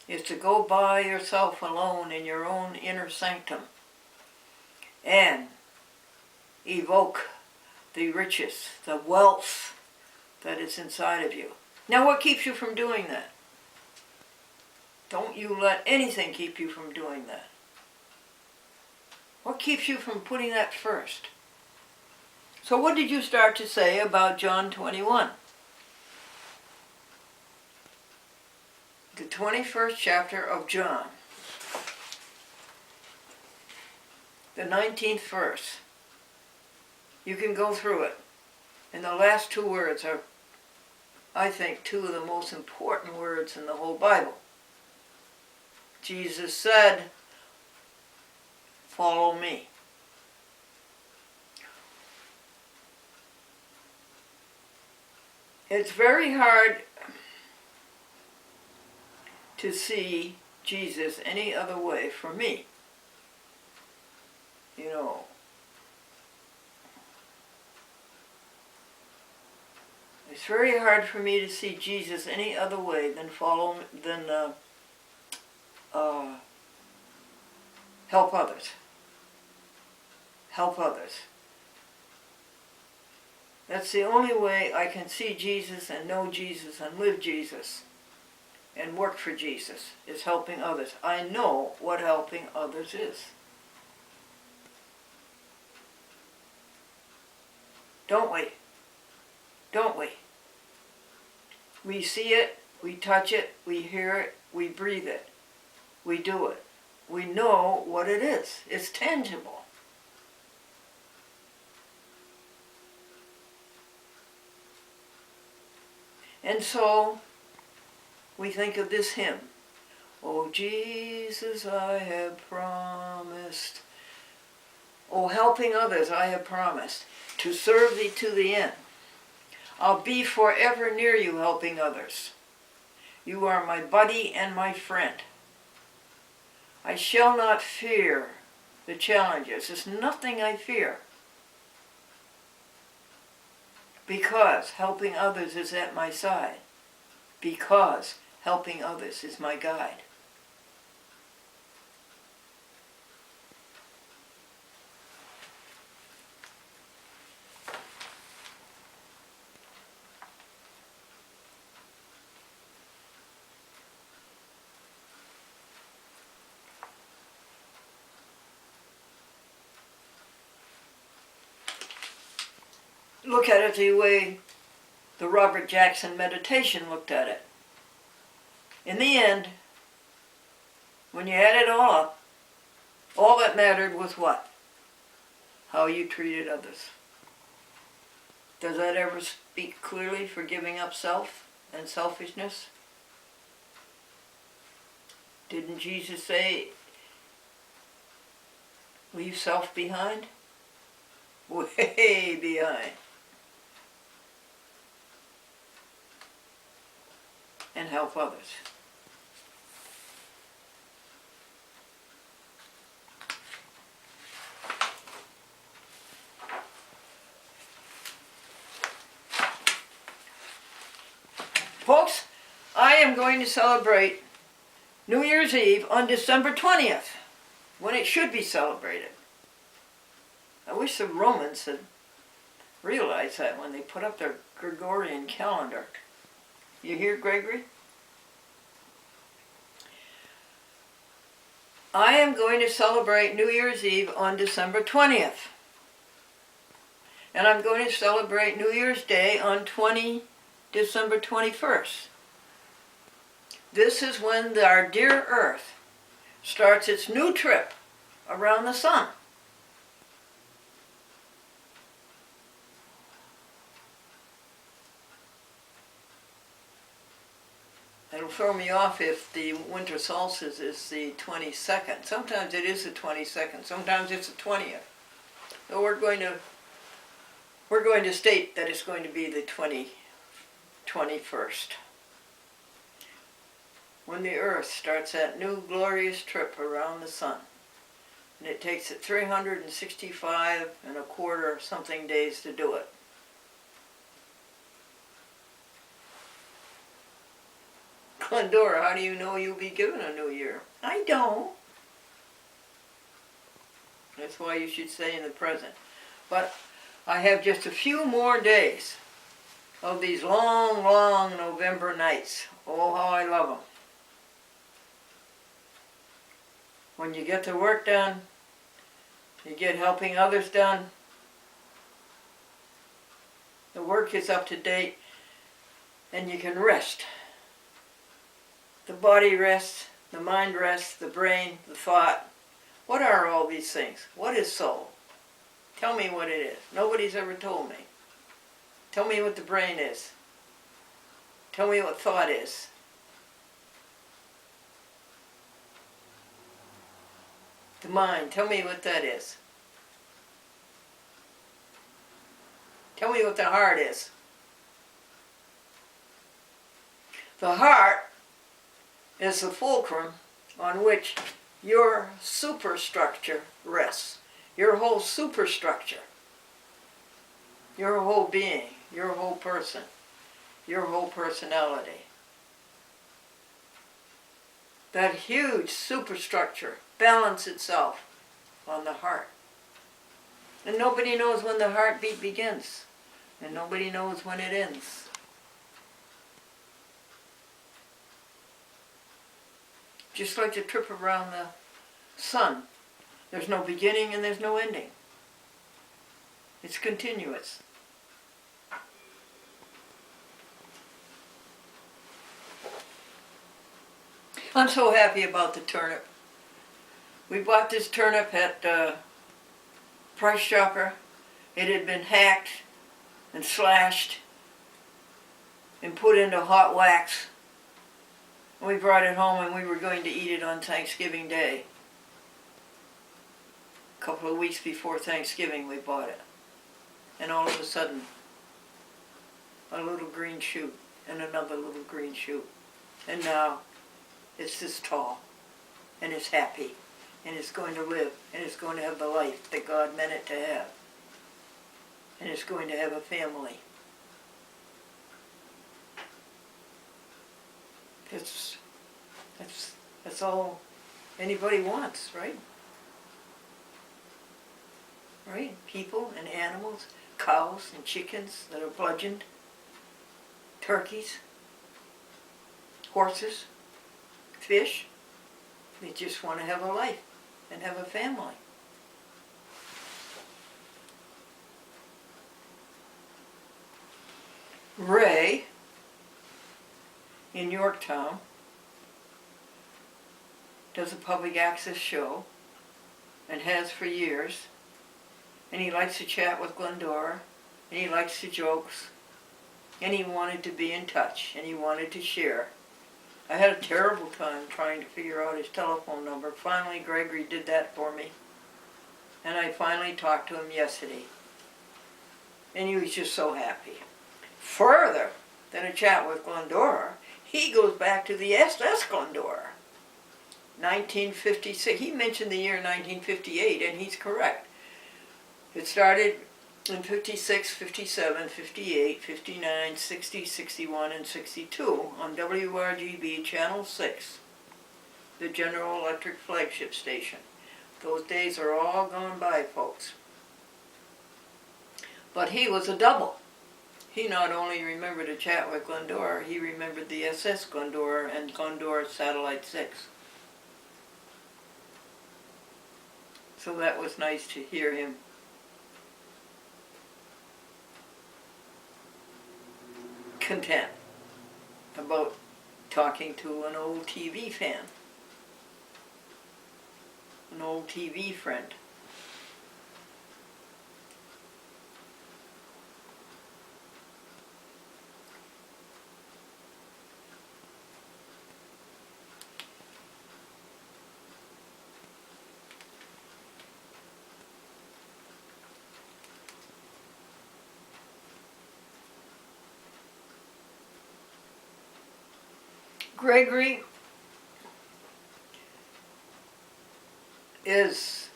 is to go by yourself alone in your own inner sanctum and evoke the riches, the wealth that is inside of you. Now, what keeps you from doing that? Don't you let anything keep you from doing that. What keeps you from putting that first? So what did you start to say about John 21? The 21st chapter of John, the 19th verse. You can go through it. And the last two words are, I think, two of the most important words in the whole Bible. Jesus said, "Follow me." It's very hard to see Jesus any other way for me. You know, it's very hard for me to see Jesus any other way than help others. Help others. That's the only way I can see Jesus and know Jesus and live Jesus and work for Jesus, is helping others. I know what helping others is. Don't we? Don't we? We see it, we touch it, we hear it, we breathe it, we do it. We know what it is. It's tangible. And so, we think of this hymn. Oh, Jesus, I have promised. Oh, helping others, I have promised to serve thee to the end. I'll be forever near you, helping others. You are my buddy and my friend. I shall not fear the challenges. There's nothing I fear, because helping others is at my side. Because helping others is my guide. Look at it the way the Robert Jackson meditation looked at it. In the end, when you add it all up, all that mattered was what? How you treated others. Does that ever speak clearly for giving up self and selfishness? Didn't Jesus say, Leave self behind? Way behind. And help others. Folks, I am going to celebrate New Year's Eve on December 20th, when it should be celebrated. I wish the Romans had realized that when they put up their Gregorian calendar. You hear, Gregory? I am going to celebrate New Year's Eve on December 20th. And I'm going to celebrate New Year's Day on December 21st. This is when our dear Earth starts its new trip around the sun. It'll throw me off if the winter solstice is the 22nd. Sometimes it is the 22nd, sometimes it's the 20th. So we're going to state that it's going to be the 21st. When the Earth starts that new glorious trip around the sun. And it takes it 365 and a quarter something days to do it. Glendora, how do you know you'll be given a new year? I don't. That's why you should stay in the present. But I have just a few more days of these long, long November nights. Oh, how I love them. When you get the work done, you get helping others done, the work is up to date, and you can rest. The body rests, the mind rests, the brain, the thought. What are all these things? What is soul? Tell me what it is. Nobody's ever told me. Tell me what the brain is. Tell me what thought is. The mind, tell me what that is. Tell me what the heart is. The heart is the fulcrum on which your superstructure rests. Your whole superstructure. Your whole being. Your whole person. Your whole personality. That huge superstructure balances itself on the heart. And nobody knows when the heartbeat begins. And nobody knows when it ends. Just like the trip around the sun. There's no beginning and there's no ending. It's continuous. I'm so happy about the turnip. We bought this turnip at Price Chopper. It had been hacked and slashed and put into hot wax. We brought it home and we were going to eat it on Thanksgiving Day. A couple of weeks before Thanksgiving we bought it. And all of a sudden, a little green shoot and another little green shoot. And now it's this tall and it's happy and it's going to live and it's going to have the life that God meant it to have. And it's going to have a family. That's all anybody wants, right? Right? People and animals, cows and chickens that are bludgeoned, turkeys, horses, fish. They just want to have a life and have a family. Ray in Yorktown does a public access show and has for years, and he likes to chat with Glendora and he likes the jokes and he wanted to be in touch and he wanted to share. I had a terrible time trying to figure out his telephone number. Finally Gregory did that for me And I finally talked to him yesterday. And he was just so happy. Further than a chat with Glendora, he goes back to the SS Glendora. 1956. He mentioned the year 1958, and he's correct. It started in 56, 57, 58, 59, 60, 61, and 62 on WRGB Channel 6, the General Electric flagship station. Those days are all gone by, folks. But he was a double. He not only remembered a chat with Glendora, he remembered the SS Glendora and Glendora Satellite 6. So that was nice to hear him. Content about talking to an old TV fan, an old TV friend. Gregory is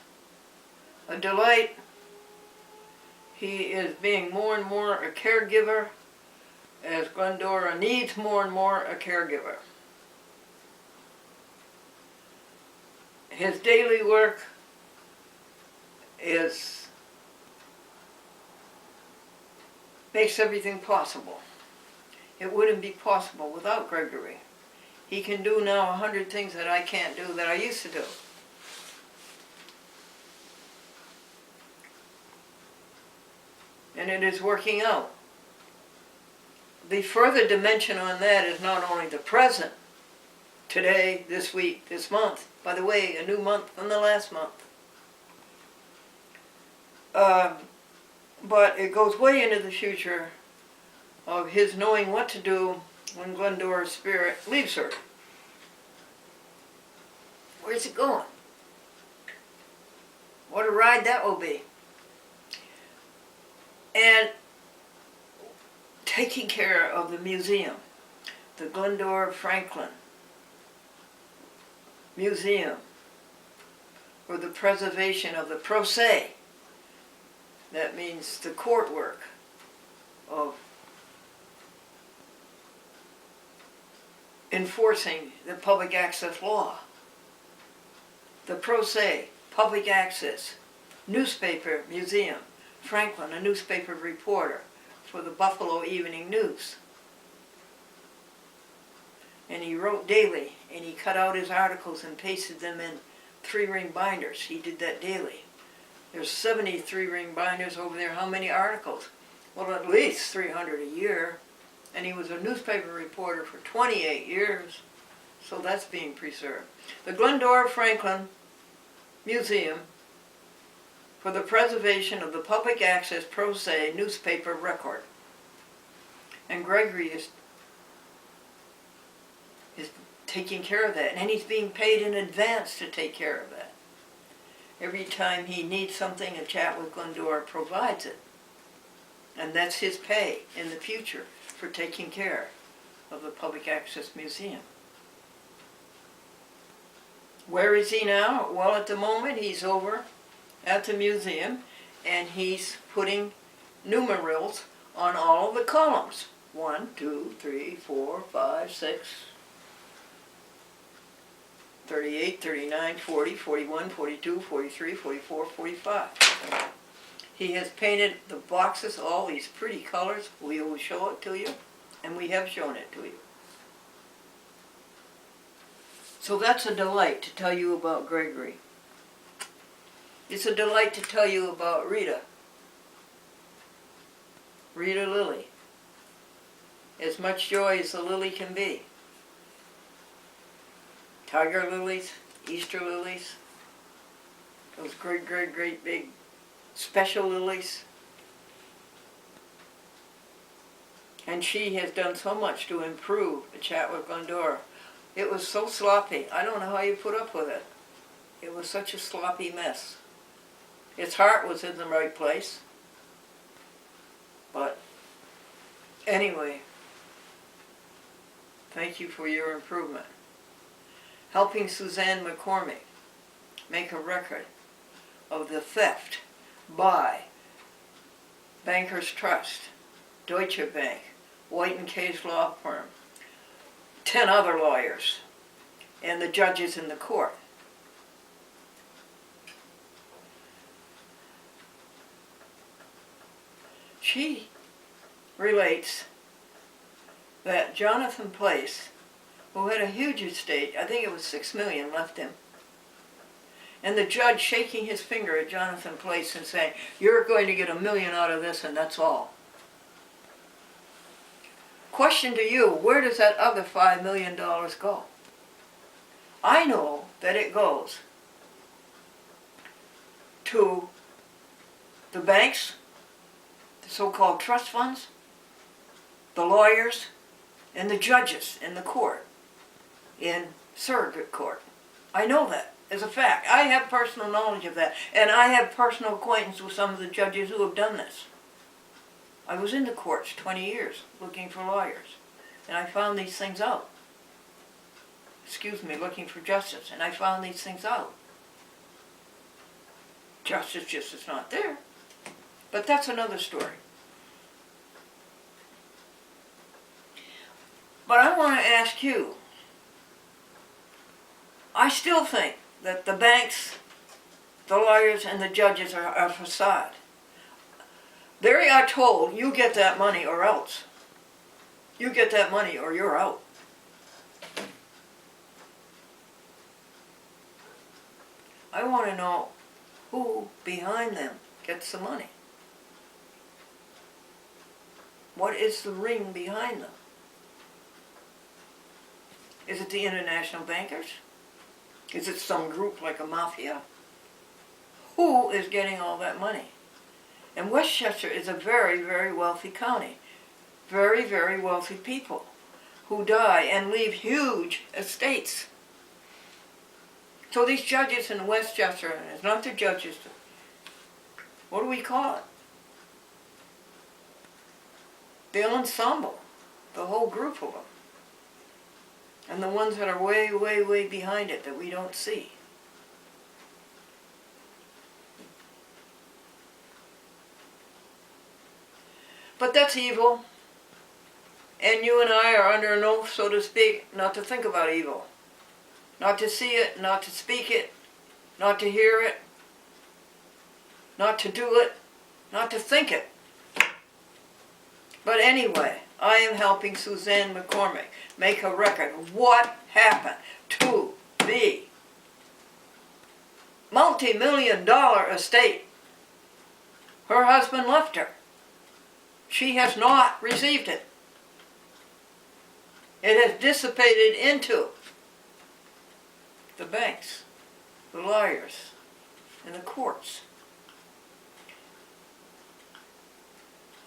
a delight. He is being more and more a caregiver as Glendora needs more and more a caregiver. His daily work makes everything possible. It wouldn't be possible without Gregory. He can do now 100 things that I can't do that I used to do. And it is working out. The further dimension on that is not only the present, today, this week, this month. By the way, a new month from the last month. But it goes way into the future of his knowing what to do when Glendora's spirit leaves her. Where's it going? What a ride that will be. And taking care of the museum, the Glendora Franklin Museum, for the preservation of the pro se. That means the court work of enforcing the public access law. The pro se, public access, newspaper museum. Franklin, a newspaper reporter for the Buffalo Evening News. And he wrote daily, and he cut out his articles and pasted them in 3-ring binders. He did that daily. There's 73 ring binders over there. How many articles? Well, at least 300 a year. And he was a newspaper reporter for 28 years. So that's being preserved. The Glendora Franklin Museum for the preservation of the public access pro se newspaper record. And Gregory is taking care of that. And he's being paid in advance to take care of that. Every time he needs something, a chat with Glendora provides it. And that's his pay in the future for taking care of the Public Access Museum. Where is he now? Well, at the moment he's over at the museum and he's putting numerals on all of the columns. 1, 2, 3, 4, 5, 6, 38, 39, 40, 41, 42, 43, 44, 45. He has painted the boxes all these pretty colors. We will show it to you, and we have shown it to you. So that's a delight to tell you about Gregory. It's a delight to tell you about Rita. Rita Lily. As much joy as a lily can be. Tiger lilies, Easter lilies, those great, great, great big special lilies. And she has done so much to improve a chat with Glendora. It was so sloppy. I don't know how you put up with it. It was such a sloppy mess. His heart was in the right place. But anyway, thank you for your improvement. Helping Suzanne McCormack make a record of the theft by Bankers Trust, Deutsche Bank, White and Case Law Firm, 10 other lawyers, and the judges in the court. She relates that Jonathan Place, who had a huge estate, I think it was $6 million left him, and the judge shaking his finger at Jonathan Place and saying, "You're going to get $1 million out of this and that's all." Question to you, where does that other $5 million go? I know that it goes to the banks, the so-called trust funds, the lawyers, and the judges in the court, in surrogate court. I know that as a fact. I have personal knowledge of that, and I have personal acquaintance with some of the judges who have done this. I was in the courts 20 years looking for lawyers, and I found these things out. Looking for justice, and I found these things out. Justice just is not there. But that's another story. But I want to ask you, I still think that the banks, the lawyers, and the judges are a facade. They are told, you get that money or else. You get that money or you're out. I want to know who behind them gets the money. What is the ring behind them? Is it the international bankers? Is it some group like a mafia? Who is getting all that money? And Westchester is a very, very wealthy county. Very, very wealthy people who die and leave huge estates. So these judges in Westchester, and it's not the judges, what do we call it? The ensemble, the whole group of them. And the ones that are way, way, way behind it that we don't see. But that's evil. And you and I are under an oath, so to speak, not to think about evil. Not to see it, not to speak it, not to hear it, not to do it, not to think it. But anyway, I am helping Suzanne McCormack make a record of what happened to the multi-million-dollar estate her husband left her. She has not received it. It has dissipated into the banks, the lawyers, and the courts.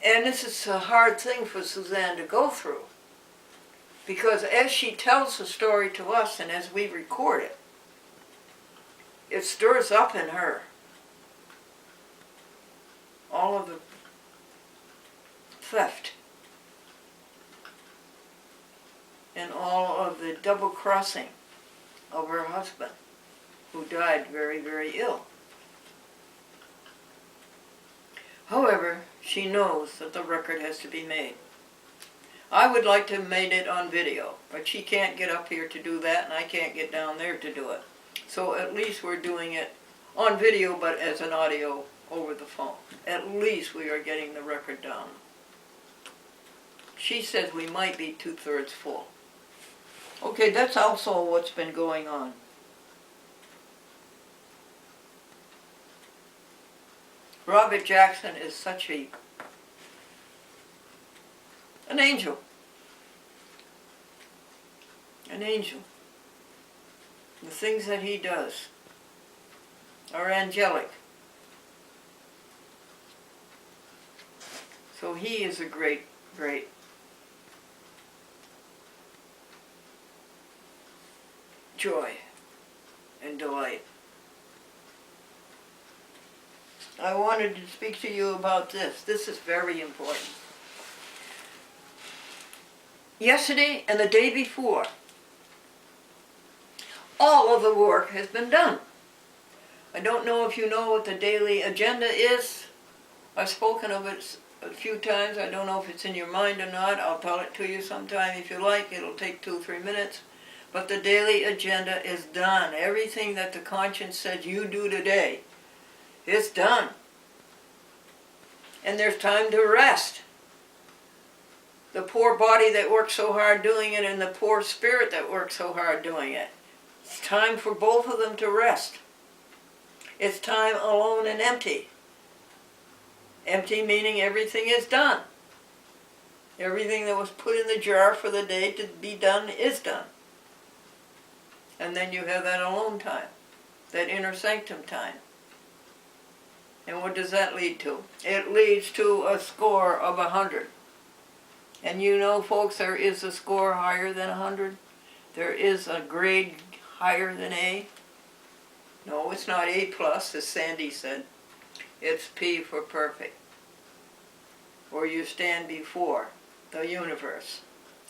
And this is a hard thing for Suzanne to go through, because as she tells the story to us and as we record it, it stirs up in her all of the theft and all of the double crossing of her husband, who died very, very ill. However, she knows that the record has to be made. I would like to have made it on video, but she can't get up here to do that, and I can't get down there to do it. So at least we're doing it on video, but as an audio over the phone. At least we are getting the record down. She says we might be 2/3 full. Okay, that's also what's been going on. Robert Jackson is such an angel. An angel. The things that he does are angelic. So he is a great, great joy and delight. I wanted to speak to you about this. This is very important. Yesterday and the day before, all of the work has been done. I don't know if you know what the daily agenda is. I've spoken of it a few times. I don't know if it's in your mind or not. I'll tell it to you sometime if you like. It'll take 2 or 3 minutes. But the daily agenda is done. Everything that the conscience said you do today is done. And there's time to rest. The poor body that works so hard doing it and the poor spirit that works so hard doing it. It's time for both of them to rest. It's time alone and empty. Empty meaning everything is done. Everything that was put in the jar for the day to be done is done. And then you have that alone time, that inner sanctum time. And what does that lead to? It leads to a score of 100. And you know, folks, there is a score higher than 100. There is a grade higher than A. No, it's not A+, as Sandy said. It's P for perfect. Or you stand before the universe,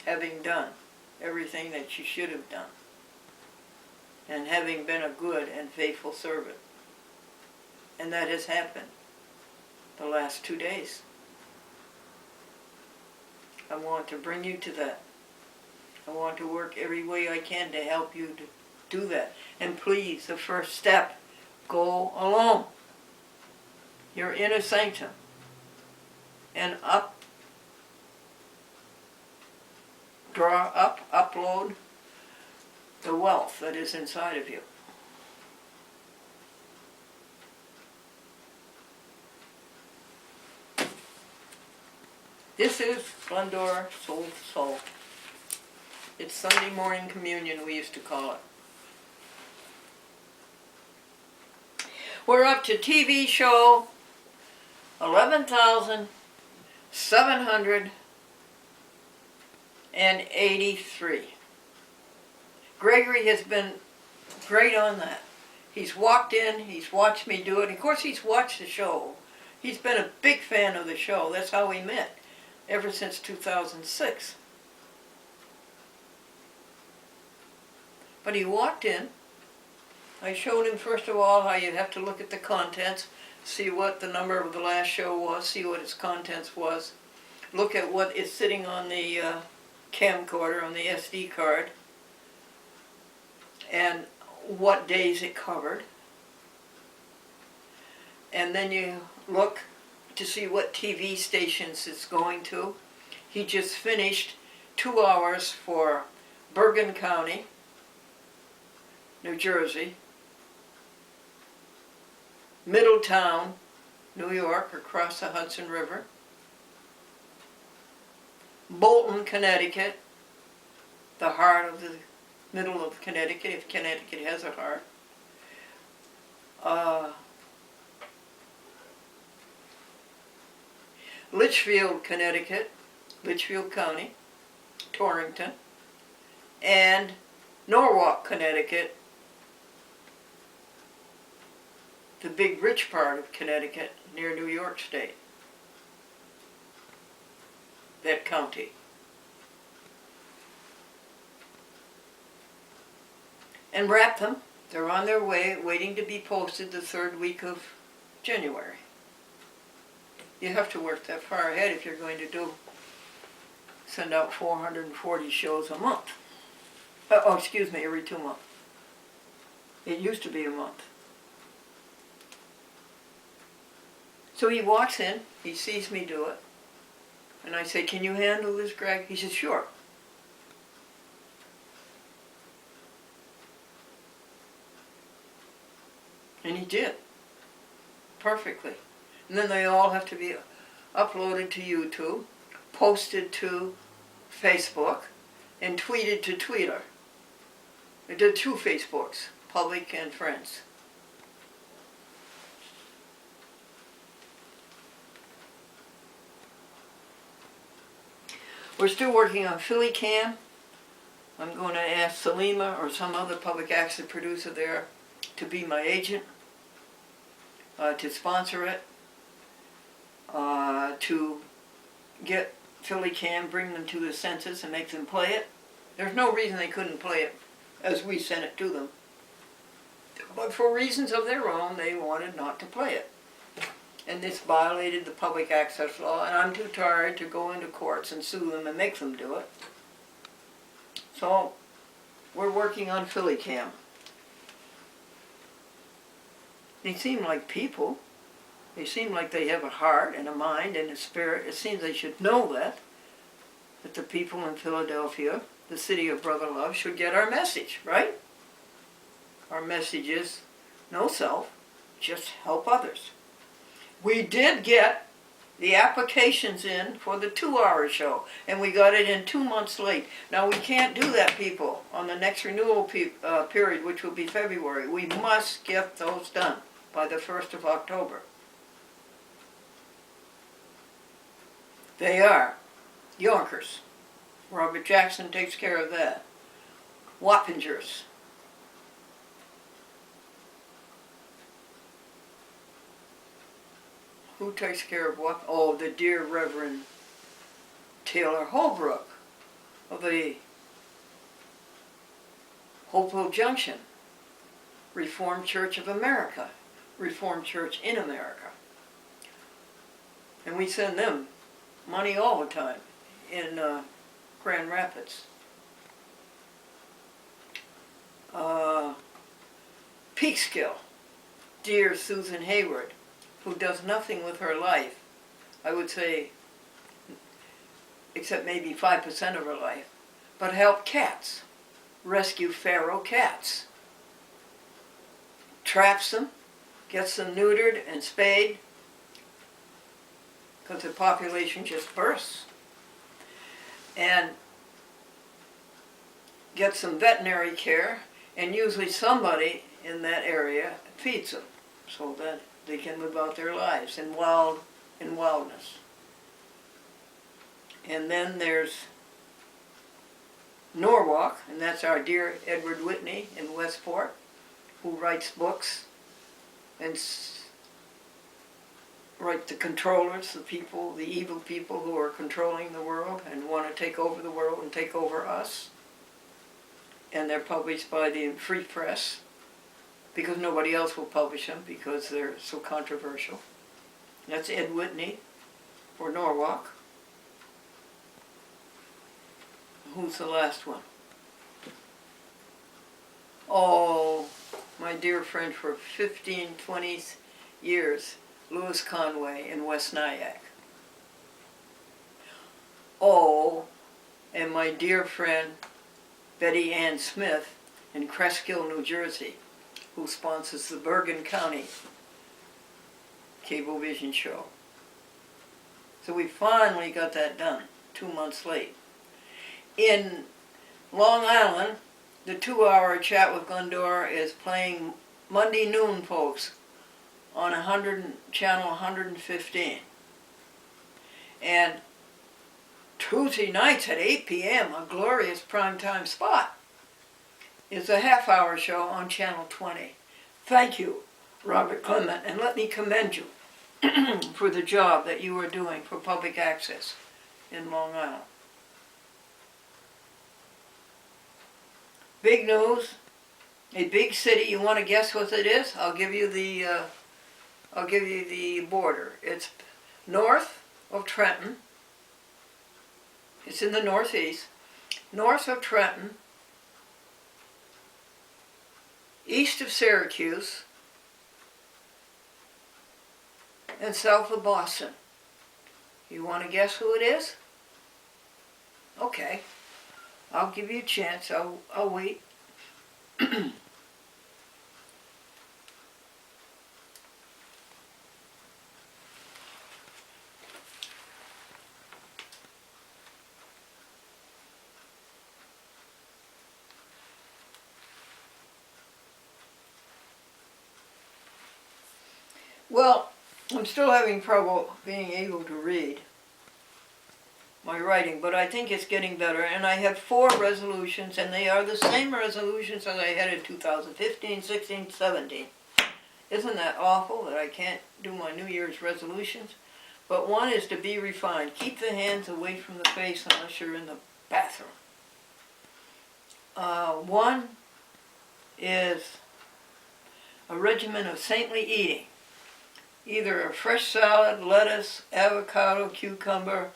having done everything that you should have done, and having been a good and faithful servant. And that has happened the last 2 days. I want to bring you to that. I want to work every way I can to help you to do that. And please, the first step, go alone. Your inner sanctum. And upload the wealth that is inside of you. This is Glendora Soul to Soul. It's Sunday morning communion, we used to call it. We're up to TV show 11,783. Gregory has been great on that. He's walked in, he's watched me do it. Of course, he's watched the show. He's been a big fan of the show. That's how we met, ever since 2006. But he walked in. I showed him, first of all, how you have to look at the contents, see what the number of the last show was, see what its contents was, look at what is sitting on the camcorder, on the SD card, and what days it covered. And then you look to see what TV stations it's going to. He just finished 2 hours for Bergen County, New Jersey, Middletown, New York, across the Hudson River, Bolton, Connecticut, the heart of the middle of Connecticut, if Connecticut has a heart, Litchfield, Connecticut, Litchfield County, Torrington, and Norwalk, Connecticut, the big rich part of Connecticut near New York State, that county. And wrap them. They're on their way, waiting to be posted the 3rd week of January. You have to work that far ahead if you're going to send out 440 shows a month. Every 2 months. It used to be a month. So he walks in, he sees me do it, and I say, "Can you handle this, Greg?" He says, "Sure." And he did. Perfectly. And then they all have to be uploaded to YouTube, posted to Facebook, and tweeted to Twitter. I did 2 Facebooks, public and friends. We're still working on Philly Cam. I'm going to ask Salima or some other public access producer there to be my agent. to sponsor it, to get Philly Cam, bring them to the census and make them play it. There's no reason they couldn't play it as we sent it to them. But for reasons of their own, they wanted not to play it. And this violated the public access law, and I'm too tired to go into courts and sue them and make them do it. So, we're working on Philly Cam. They seem like people. They seem like they have a heart and a mind and a spirit. It seems they should know that the people in Philadelphia, the city of brother love, should get our message, right? Our message is no self, just help others. We did get the applications in for the 2-hour show, and we got it in 2 months late. Now, we can't do that, people, on the next renewal period, which will be February. We must get those done by the 1st of October. They are Yonkers. Robert Jackson takes care of that. Wappingers. Who takes care of what? Oh, the dear Reverend Taylor Holbrook of the Hopewell Junction, Reformed Church of America, Reformed Church in America. And we send them money all the time in Grand Rapids. Peekskill, dear Susan Hayward, who does nothing with her life, I would say, except maybe 5% of her life, but help cats, rescue feral cats, traps them, gets them neutered and spayed, because the population just bursts, and gets some veterinary care, and usually somebody in that area feeds them, so that they can live out their lives in wildness. And then there's Norwalk, and that's our dear Edward Whitney in Westport, who writes books and writes the controllers, the people, the evil people who are controlling the world and want to take over the world and take over us. And they're published by the Free Press, because nobody else will publish them because they're so controversial. That's Ed Whitney for Norwalk. Who's the last one? Oh, my dear friend for 15, 20 years, Louis Conway in West Nyack. Oh, and my dear friend Betty Ann Smith in Cresskill, New Jersey, who sponsors the Bergen County Cablevision show. So we finally got that done, 2 months late. In Long Island, the 2-hour chat with Glendora is playing Monday noon, folks, on channel 115. And Tuesday nights at 8 p.m., a glorious primetime spot, is a half-hour show on channel 20. Thank you, Robert Clement, and let me commend you for the job that you are doing for public access in Long Island. Big news, a big city. You want to guess what it is? I'll give you the border. It's north of Trenton. It's in the northeast. North of Trenton, east of Syracuse, and south of Boston. You want to guess who it is? Okay. I'll give you a chance. I'll wait. Well, I'm still having trouble being able to read my writing, but I think it's getting better, and I have 4 resolutions, and they are the same resolutions as I had in 2015, 16, 17. Isn't that awful that I can't do my New Year's resolutions? But one is to be refined. Keep the hands away from the face unless you're in the bathroom. One is a regimen of saintly eating. Either a fresh salad, lettuce, avocado, cucumber,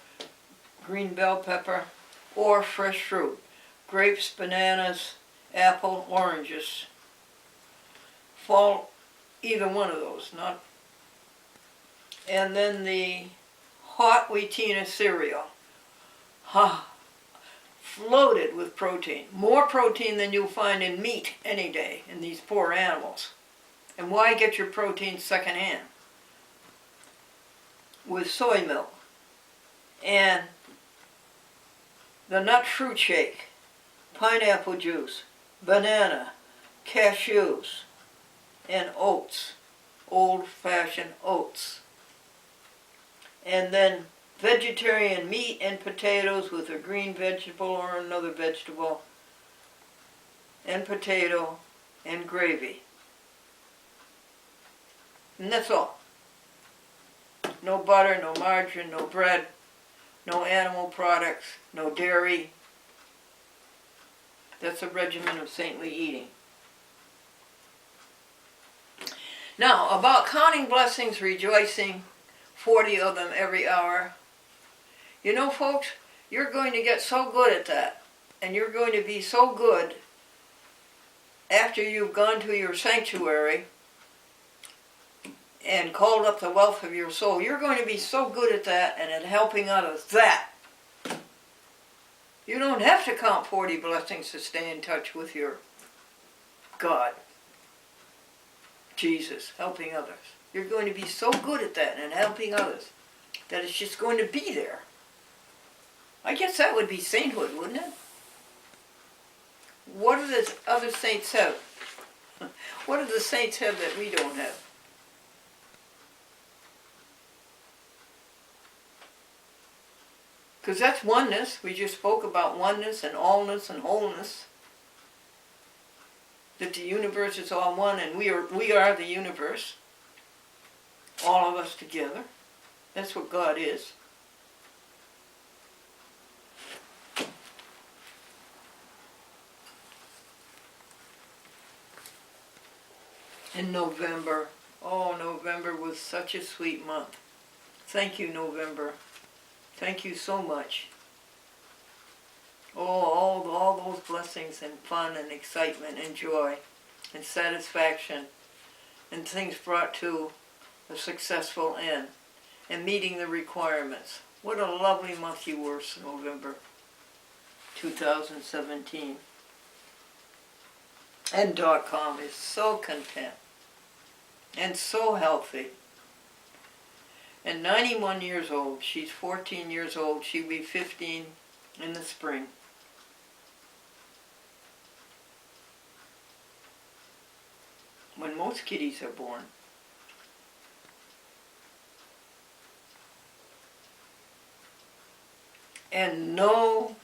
green bell pepper, or fresh fruit. Grapes, bananas, apple, oranges. Fall either one of those, not. And then the hot wheatina cereal. Floated with protein. More protein than you'll find in meat any day in these poor animals. And why get your protein secondhand? With soy milk. And the nut fruit shake, pineapple juice, banana, cashews, and oats, old-fashioned oats. And then vegetarian meat and potatoes with a green vegetable or another vegetable, and potato, and gravy. And that's all. No butter, no margarine, no bread, no animal products, no dairy. That's a regimen of saintly eating. Now, about counting blessings, rejoicing, 40 of them every hour. You know, folks, you're going to get so good at that, and you're going to be so good after you've gone to your sanctuary and called up the wealth of your soul. You're going to be so good at that and at helping others that you don't have to count 40 blessings to stay in touch with your God, Jesus, helping others. You're going to be so good at that and helping others that it's just going to be there. I guess that would be sainthood, wouldn't it? What do the other saints have? What do the saints have that we don't have? Because that's oneness. We just spoke about oneness and allness and wholeness. That the universe is all one and we are the universe. All of us together. That's what God is. In November. Oh, November was such a sweet month. Thank you, November. Thank you so much. Oh, all those blessings and fun and excitement and joy and satisfaction and things brought to a successful end and meeting the requirements. What a lovely month you were, November 2017. And .com is so content and so healthy. And 91 years old. She's 14 years old. She'll be 15 in the spring. When most kitties are born. And no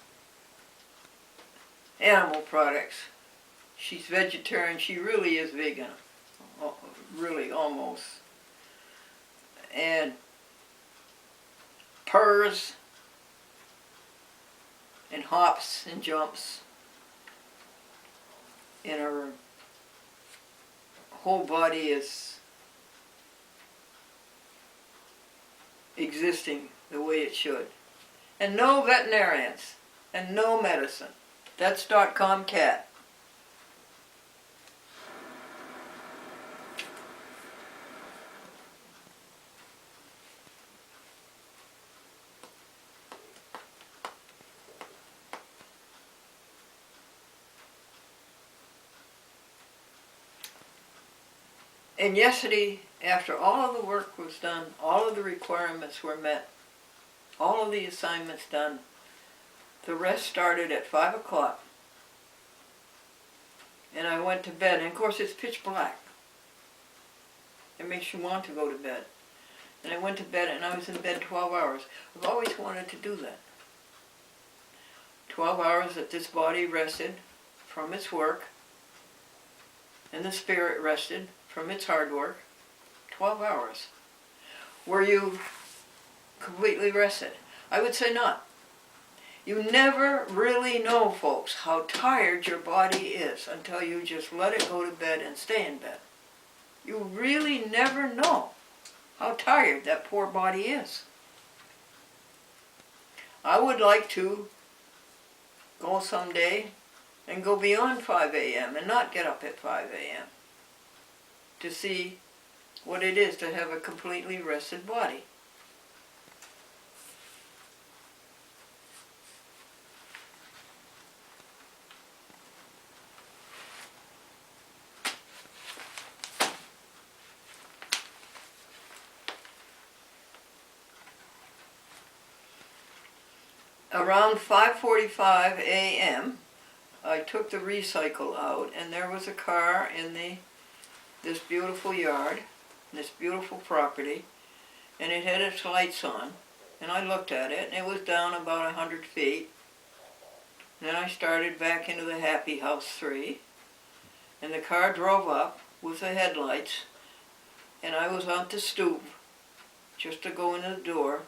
animal products. She's vegetarian. She really is vegan. Really, almost. And purrs and hops and jumps. And her whole body is existing the way it should. And no veterinarians and no medicine. That's .com cat. And yesterday, after all of the work was done, all of the requirements were met, all of the assignments done, the rest started at 5 o'clock. And I went to bed, and of course it's pitch black. It makes you want to go to bed. And I went to bed, and I was in bed 12 hours. I've always wanted to do that. 12 hours that this body rested from its work, and the spirit rested from its hard work. 12 hours. Were you completely rested? I would say not. You never really know, folks, how tired your body is until you just let it go to bed and stay in bed. You really never know how tired that poor body is. I would like to go someday and go beyond 5 a.m. and not get up at 5 a.m. to see what it is to have a completely rested body. Around 5:45 a.m., I took the recycle out, and there was a car in this beautiful yard, this beautiful property, and it had its lights on. And I looked at it, and it was down about 100 feet. Then I started back into the Happy House 3, and the car drove up with the headlights, and I was on the stoop just to go into the door.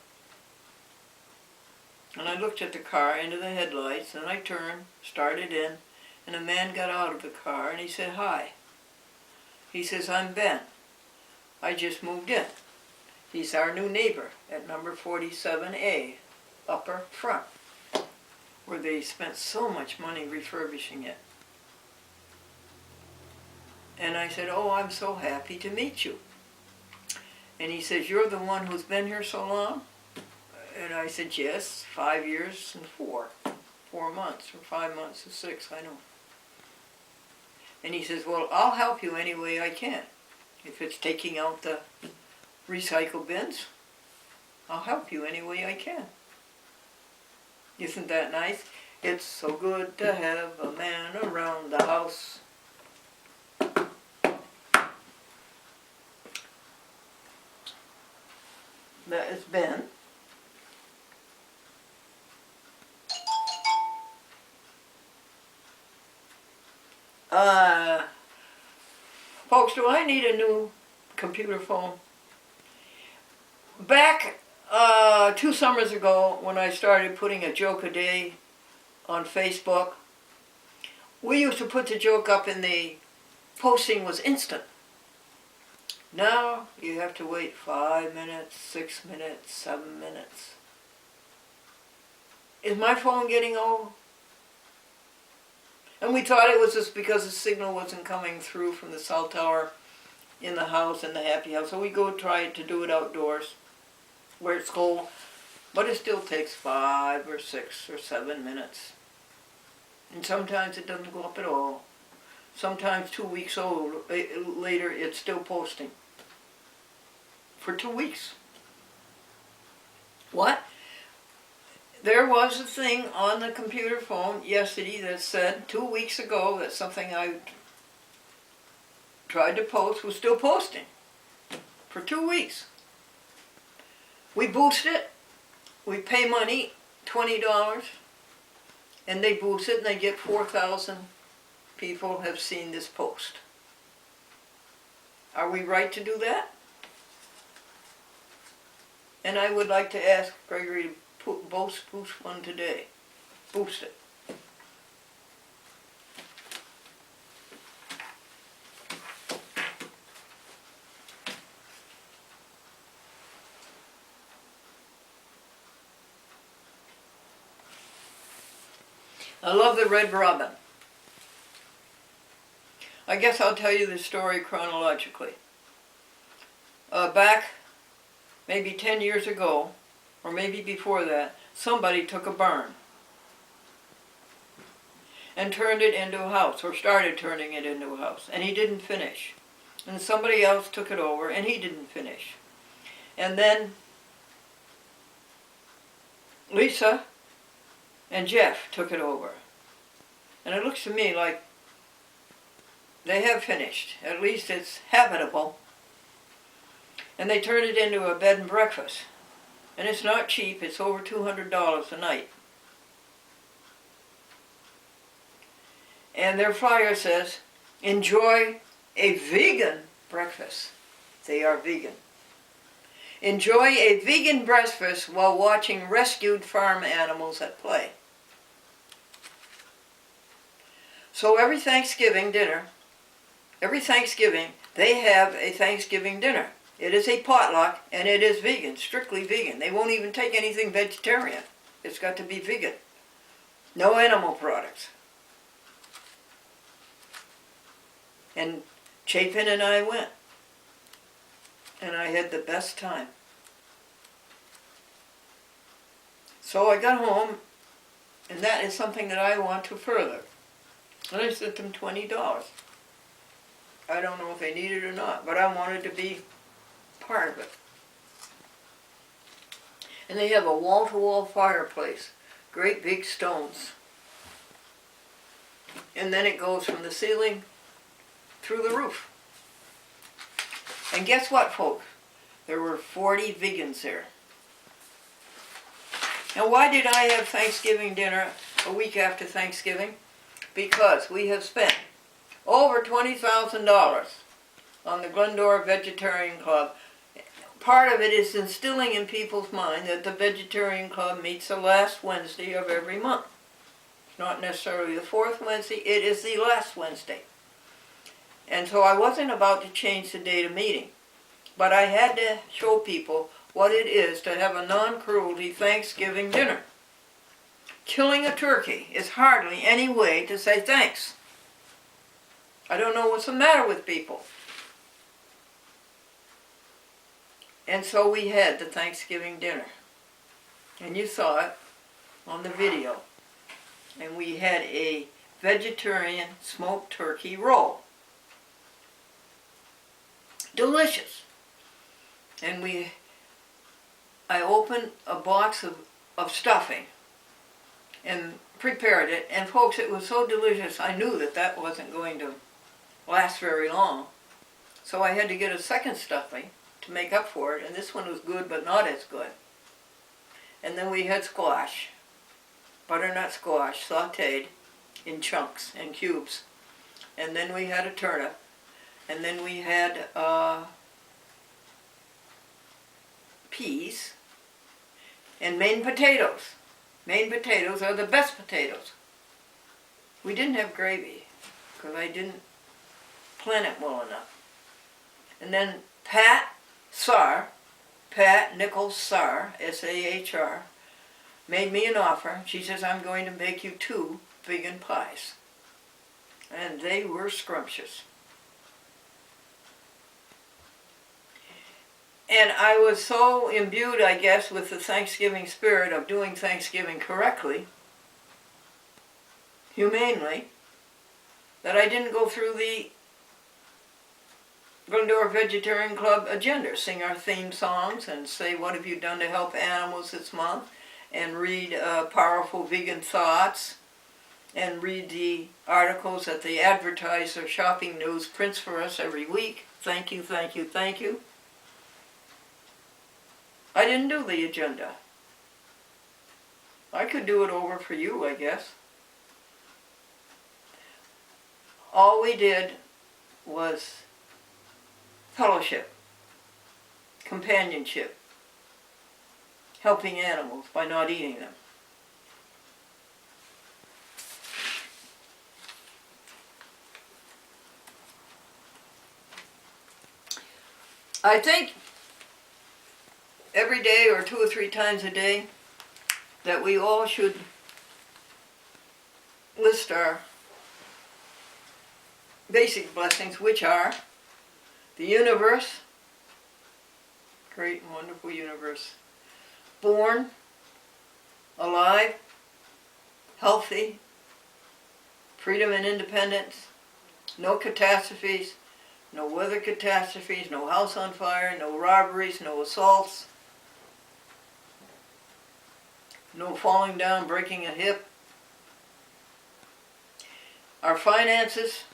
And I looked at the car into the headlights, and I turned, started in, and a man got out of the car, and he said, "Hi." He says, "I'm Ben. I just moved in." He's our new neighbor at number 47A, upper front, where they spent so much money refurbishing it. And I said, "Oh, I'm so happy to meet you." And he says, "You're the one who's been here so long?" And I said, "Yes, 5 years and 4 months, or 5 months or 6, I know." And he says, "Well, I'll help you any way I can. If it's taking out the recycle bins, I'll help you any way I can." Isn't that nice? It's so good to have a man around the house. That is Ben. Folks, do I need a new computer phone? Back 2 summers ago, when I started putting a joke a day on Facebook, we used to put the joke up and the posting was instant. Now you have to wait 5 minutes, 6 minutes, 7 minutes. Is my phone getting old? And we thought it was just because the signal wasn't coming through from the cell tower in the house, in the Happy House. So we go try to do it outdoors where it's cold. But it still takes 5 or 6 or 7 minutes. And sometimes it doesn't go up at all. Sometimes 2 weeks later it's still posting. For 2 weeks. What? There was a thing on the computer phone yesterday that said 2 weeks ago that something I tried to post was still posting for 2 weeks. We boost it, we pay money, $20, and they boost it and they get 4,000 people have seen this post. Are we right to do that? And I would like to ask Gregory to boost one today. Boost it. I love the Red Robin. I guess I'll tell you the story chronologically. Back maybe 10 years ago, or maybe before that, somebody took a barn and turned it into a house, or started turning it into a house, and he didn't finish. And somebody else took it over, and he didn't finish. And then Lisa and Jeff took it over. And it looks to me like they have finished. At least it's habitable. And they turned it into a bed and breakfast. And it's not cheap, it's over $200 a night. And their flyer says, "Enjoy a vegan breakfast. They are vegan. Enjoy a vegan breakfast while watching rescued farm animals at play. So every Thanksgiving, they have a Thanksgiving dinner. It is a potluck, and it is vegan, strictly vegan. They won't even take anything vegetarian. It's got to be vegan. No animal products. And Chapin and I went. And I had the best time. So I got home, and that is something that I want to further. And I sent them $20. I don't know if they need it or not, but I wanted to be part of it. And they have a wall-to-wall fireplace, great big stones. And then it goes from the ceiling through the roof. And guess what, folks? There were 40 vegans there. Now, why did I have Thanksgiving dinner a week after Thanksgiving? Because we have spent over $20,000 on the Glendora Vegetarian Club. Part of it is instilling in people's mind that the Vegetarian Club meets the last Wednesday of every month. It's not necessarily the fourth Wednesday, it is the last Wednesday. And so I wasn't about to change the date of meeting, but I had to show people what it is to have a non-cruelty Thanksgiving dinner. Killing a turkey is hardly any way to say thanks. I don't know what's the matter with people. And so we had the Thanksgiving dinner. And you saw it on the video. And we had a vegetarian smoked turkey roll. Delicious. And I opened a box of stuffing and prepared it. And folks, it was so delicious, I knew that wasn't going to last very long. So I had to get a second stuffing to make up for it. And this one was good, but not as good. And then we had squash, butternut squash, sauteed in chunks and cubes. And then we had a turnip. And then we had peas and Maine potatoes. Maine potatoes are the best potatoes. We didn't have gravy because I didn't plan it well enough. And then Pat Nichols Sahr, S-A-H-R, made me an offer. She says, I'm going to make you 2 vegan pies. And they were scrumptious. And I was so imbued, I guess, with the Thanksgiving spirit of doing Thanksgiving correctly, humanely, that I didn't go through the Glendora Vegetarian Club agenda, sing our theme songs and say, what have you done to help animals this month, and read powerful vegan thoughts, and read the articles that the Advertiser Shopping News prints for us every week. Thank you, thank you, thank you. I didn't do the agenda. I could do it over for you, I guess. All we did was fellowship, companionship, helping animals by not eating them. I think every day or 2 or 3 times a day that we all should list our basic blessings, which are the universe, great and wonderful universe, born, alive, healthy, freedom and independence, no catastrophes, no weather catastrophes, no house on fire, no robberies, no assaults, no falling down, breaking a hip. Our finances,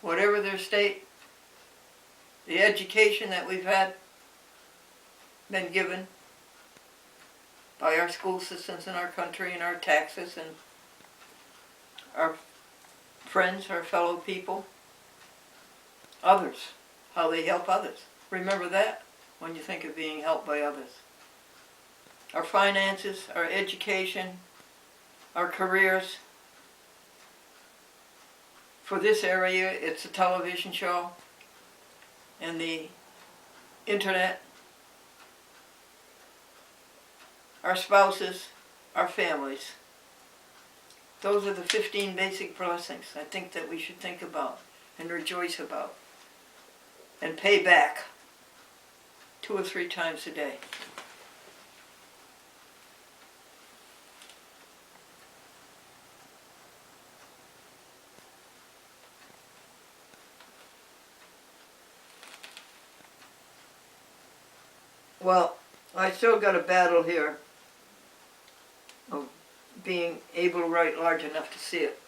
whatever their state, the education that we've been given by our school systems in our country, and our taxes, and our friends, our fellow people, others. how they help others. Remember that when you think of being helped by others. Our finances, our education, our careers. For this area, it's a television show and the internet. Our spouses, our families. Those are the 15 basic blessings I think that we should think about and rejoice about and pay back 2 or 3 times a day. Well, I still got a battle here of being able to write large enough to see it.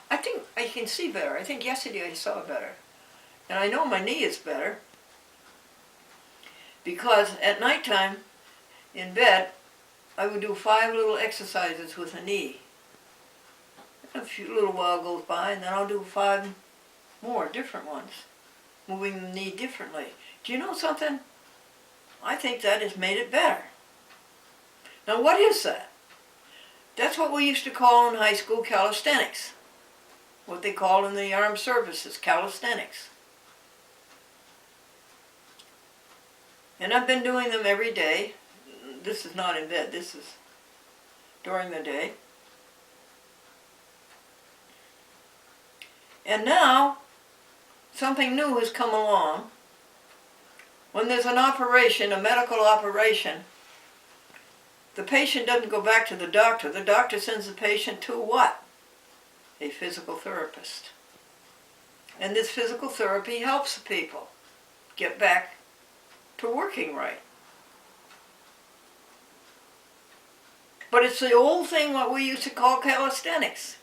I think I can see better. I think yesterday I saw better. And I know my knee is better because at nighttime in bed I would do 5 little exercises with a knee. A few little while goes by and then I'll do 5 more different ones, moving the knee differently. Do you know something? I think that has made it better. Now what is that? That's what we used to call in high school calisthenics. What they call in the armed services, calisthenics. And I've been doing them every day. This is not in bed, this is during the day. And now, something new has come along. When there's an operation, a medical operation, the patient doesn't go back to the doctor. The doctor sends the patient to what? A physical therapist. And this physical therapy helps the people get back to working right. But it's the old thing what we used to call calisthenics.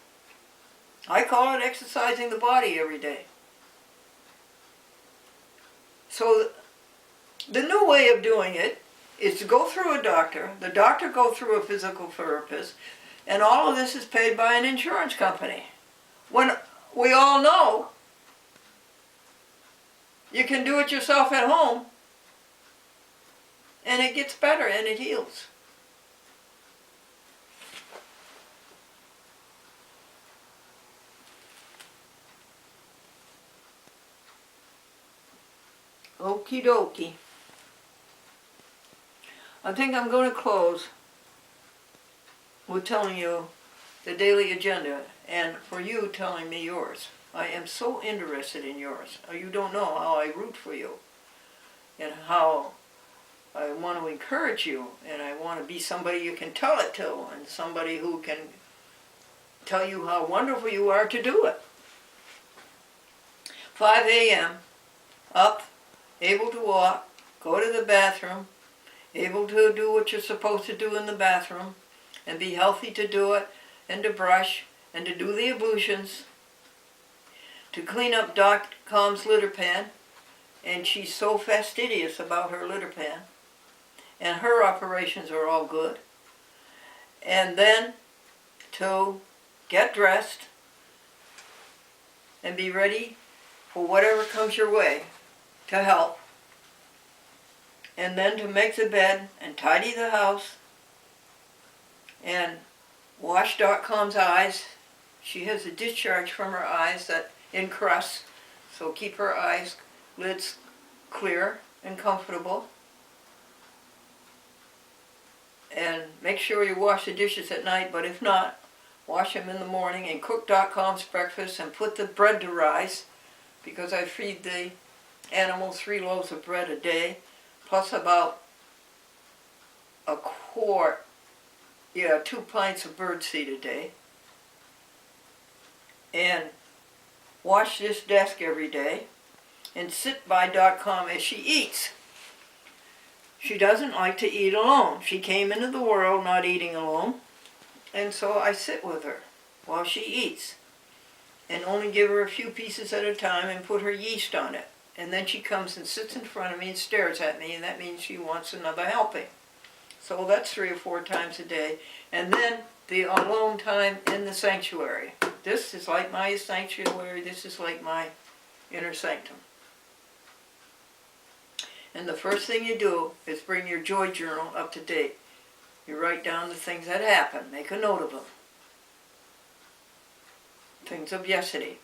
I call it exercising the body every day. So the new way of doing it is to go through a doctor, the doctor go through a physical therapist, and all of this is paid by an insurance company. When we all know you can do it yourself at home, and it gets better and it heals. Okie dokie. I think I'm going to close with telling you the daily agenda and for you telling me yours. I am so interested in yours. You don't know how I root for you and how I want to encourage you, and I want to be somebody you can tell it to and somebody who can tell you how wonderful you are to do it. 5 a.m. up, able to walk, go to the bathroom, able to do what you're supposed to do in the bathroom, and be healthy to do it, and to brush, and to do the ablutions, to clean up .com's litter pan, and she's so fastidious about her litter pan, and her operations are all good, and then to get dressed and be ready for whatever comes your way to help, and then to make the bed and tidy the house and wash .com's eyes. She has a discharge from her eyes that encrusts, so keep her eyes lids clear and comfortable. And make sure you wash the dishes at night, but if not, wash them in the morning and cook .com's breakfast and put the bread to rise, because I feed the animals 3 loaves of bread a day, plus about 2 pints of birdseed a day. And wash this desk every day and sit by .com as she eats. She doesn't like to eat alone. She came into the world not eating alone, and so I sit with her while she eats and only give her a few pieces at a time and put her yeast on it. And then she comes and sits in front of me and stares at me, and that means she wants another helping. So that's 3 or 4 times a day. And then the alone time in the sanctuary. This is like my sanctuary. This is like my inner sanctum. And the first thing you do is bring your joy journal up to date. You write down the things that happened. Make a note of them. Things of yesterday.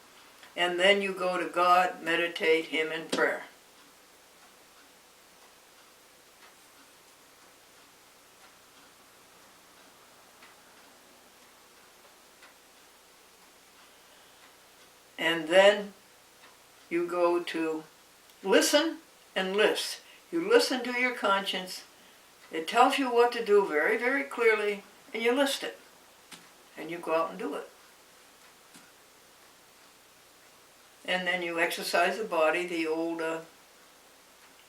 And then you go to God, meditate Him in prayer. And then you go to listen and list. You listen to your conscience. It tells you what to do very, very clearly, and you list it. And you go out and do it. And then you exercise the body. The old,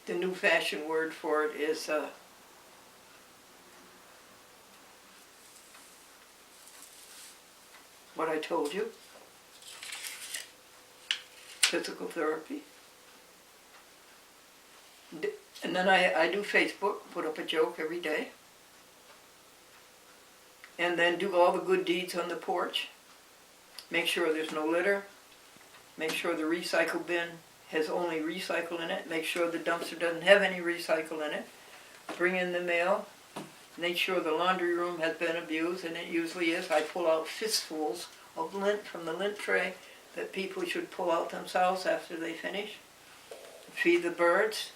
the new-fashioned word for it is what I told you. Physical therapy. And then I do Facebook, put up a joke every day. And then do all the good deeds on the porch. Make sure there's no litter. Make sure the recycle bin has only recycle in it. Make sure the dumpster doesn't have any recycle in it. Bring in the mail. Make sure the laundry room has been abused, and it usually is. I pull out fistfuls of lint from the lint tray that people should pull out themselves after they finish. Feed the birds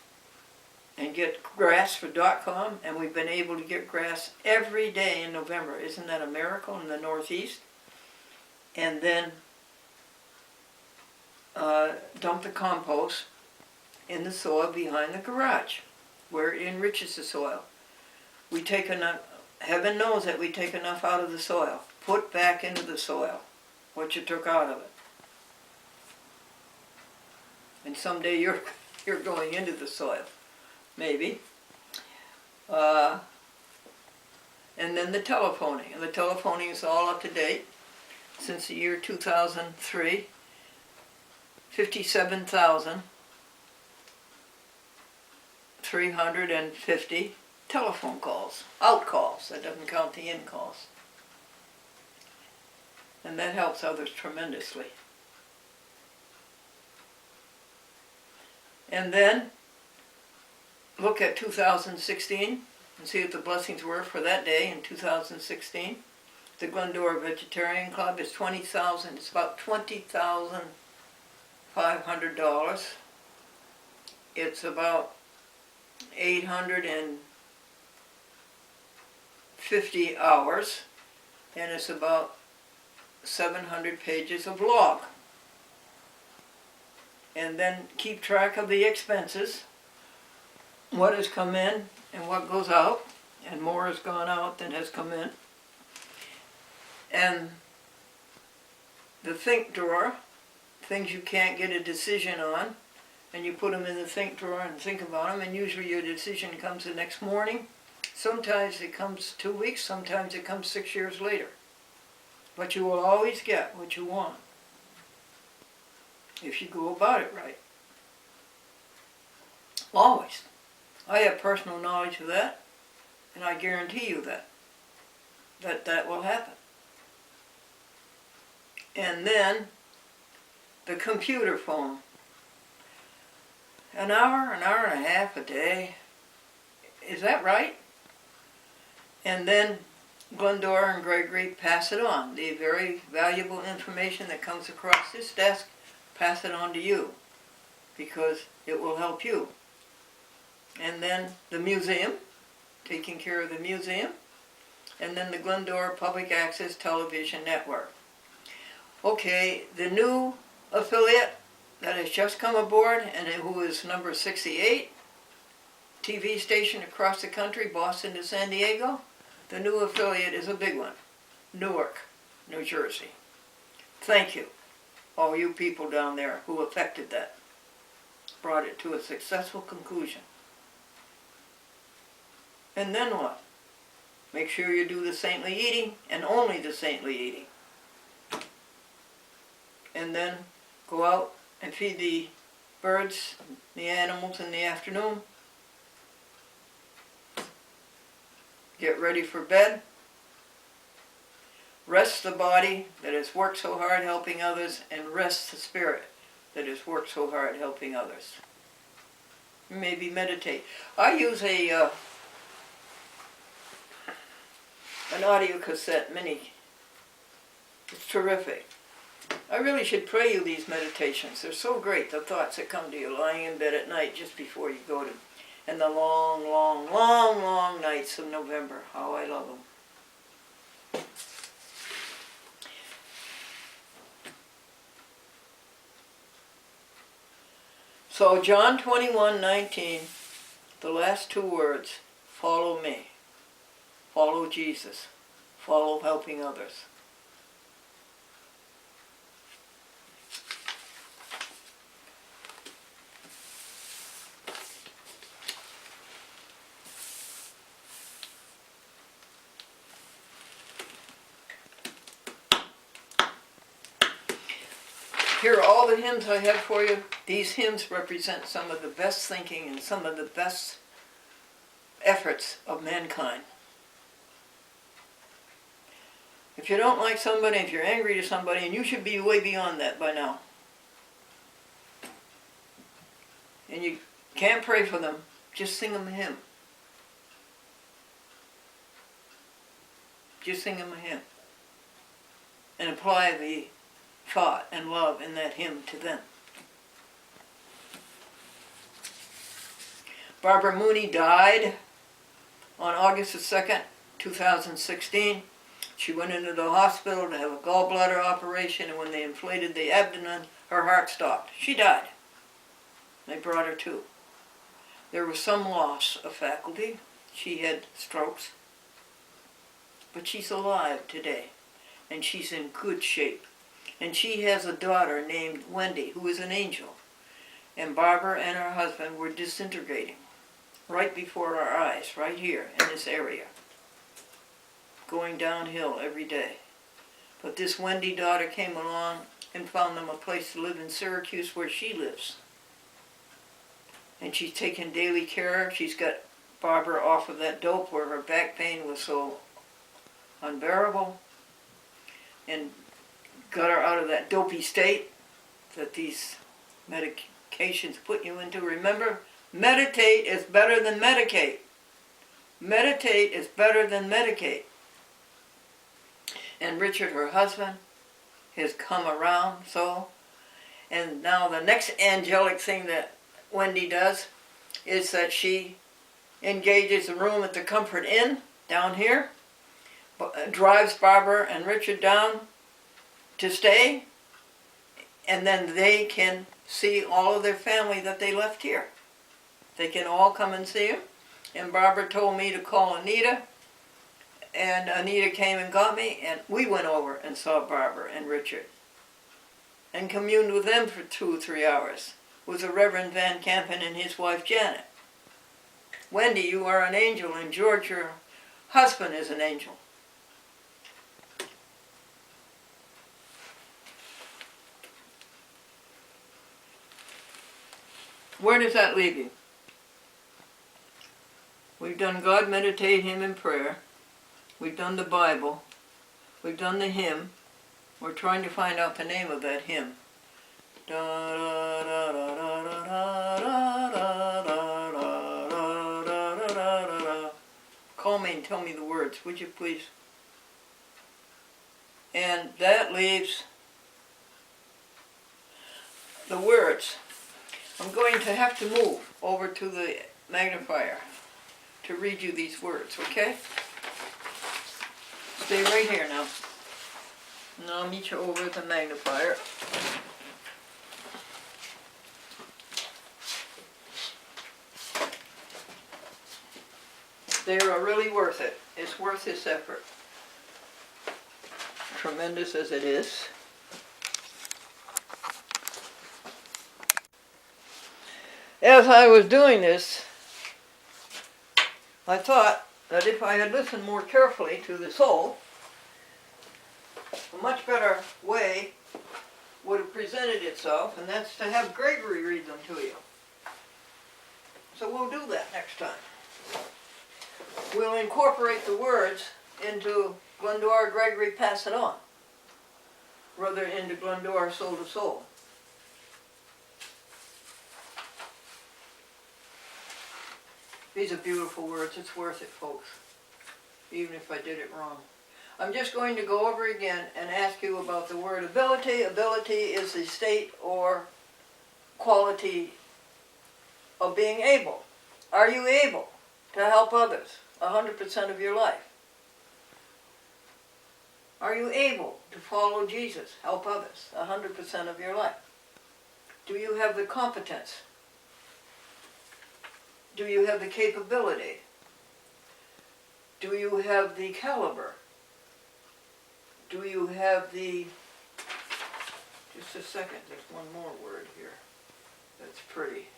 and get grass for .com, and we've been able to get grass every day in November. Isn't that a miracle in the Northeast? And then dump the compost in the soil behind the garage, where it enriches the soil. We take enough, heaven knows that we take enough out of the soil. Put back into the soil what you took out of it. And someday you're going into the soil, maybe. And then the telephoning. And the telephoning is all up to date since the year 2003. 57,350 telephone calls, out calls. That doesn't count the in calls. And that helps others tremendously. And then look at 2016 and see what the blessings were for that day in 2016. The Glendora Vegetarian Club is 20,000. It's about $20,500. It's about 850 hours, and it's about 700 pages of log. And then keep track of the expenses, what has come in and what goes out, and more has gone out than has come in. And the think drawer, things you can't get a decision on, and you put them in the think drawer and think about them, and usually your decision comes the next morning. Sometimes it comes 2 weeks, sometimes it comes 6 years later. But you will always get what you want if you go about it right. Always. I have personal knowledge of that, and I guarantee you that will happen. And then the computer phone. An hour and a half a day. Is that right? And then Glendora and Gregory pass it on. The very valuable information that comes across this desk, pass it on to you, because it will help you. And then the museum, taking care of the museum, and then the Glendora Public Access Television Network. Okay, the new affiliate that has just come aboard, and who is number 68, TV station across the country, Boston to San Diego. The new affiliate is a big one, Newark, New Jersey. Thank you, all you people down there who affected that, brought it to a successful conclusion. And then what? Make sure you do the saintly eating, and only the saintly eating. And then go out and feed the birds, the animals in the afternoon. Get ready for bed. Rest the body that has worked so hard helping others, and rest the spirit that has worked so hard helping others. maybe meditate. I use an audio cassette mini. It's terrific. I really should pray you these meditations. They're so great, the thoughts that come to you lying in bed at night just before you go to, and the long, long, long, long nights of November. How I love them. So John 21:19, the last two words, follow me, follow Jesus, follow helping others. Here are all the hymns I have for you. These hymns represent some of the best thinking and some of the best efforts of mankind. If you don't like somebody, if you're angry to somebody, and you should be way beyond that by now, and you can't pray for them, just sing them a hymn. Just sing them a hymn. And apply the thought and love in that hymn to them. Barbara Mooney died on August the 2nd, 2016. She went into the hospital to have a gallbladder operation, and when they inflated the abdomen, her heart stopped. She died. They brought her to. There was some loss of faculty. She had strokes. But she's alive today, and she's in good shape. And she has a daughter named Wendy, who is an angel. And Barbara and her husband were disintegrating right before our eyes, right here in this area, going downhill every day. But this Wendy daughter came along and found them a place to live in Syracuse where she lives. And she's taken daily care. She's got Barbara off of that dope where her back pain was so unbearable, and got her out of that dopey state that these medications put you into. Remember, meditate is better than medicate. Meditate is better than medicate. And Richard, her husband, has come around so. And now the next angelic thing that Wendy does is that she engages a room at the Comfort Inn down here, drives Barbara and Richard down to stay, and then they can see all of their family that they left here. They can all come and see them. And Barbara told me to call Anita, and Anita came and got me, and we went over and saw Barbara and Richard and communed with them for 2 or 3 hours with the Reverend Van Campen and his wife Janet. Wendy, you are an angel, and George, your husband, is an angel. Where does that leave you? We've done God, meditate Him in prayer. We've done the Bible. We've done the hymn. We're trying to find out the name of that hymn. Call me and tell me the words, would you please? And that leaves the words. I'm going to have to move over to the magnifier to read you these words, okay? Stay right here now. And I'll meet you over at the magnifier. They are really worth it. It's worth this effort. Tremendous as it is. As I was doing this, I thought that if I had listened more carefully to the soul, a much better way would have presented itself, and that's to have Gregory read them to you. So we'll do that next time. We'll incorporate the words into Glendora Gregory Pass It On, rather into Glendora Soul to Soul. These are beautiful words. It's worth it, folks. Even if I did it wrong. I'm just going to go over again and ask you about the word ability. Ability is the state or quality of being able. Are you able to help others 100% of your life? Are you able to follow Jesus, help others 100% of your life? Do you have the competence? Do you have the capability? Do you have the caliber? Do you have the, just a second, there's one more word here that's pretty.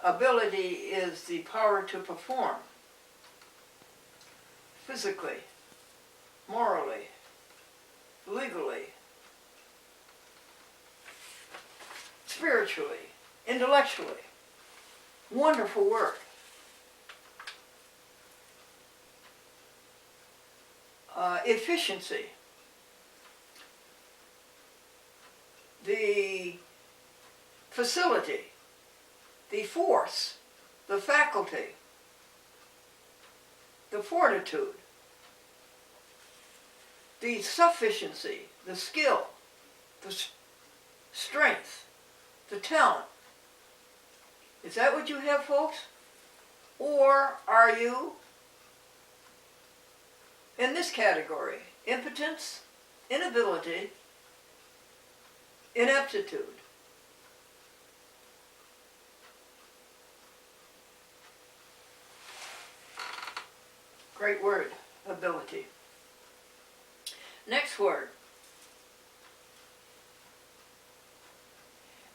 Ability is the power to perform physically, morally, legally, spiritually, intellectually. Wonderful work. Efficiency. The facility, the force, the faculty, the fortitude, the sufficiency, the skill, the strength, the talent. Is that what you have, folks? Or are you in this category? Impotence, inability, ineptitude. Great word, ability. Next word.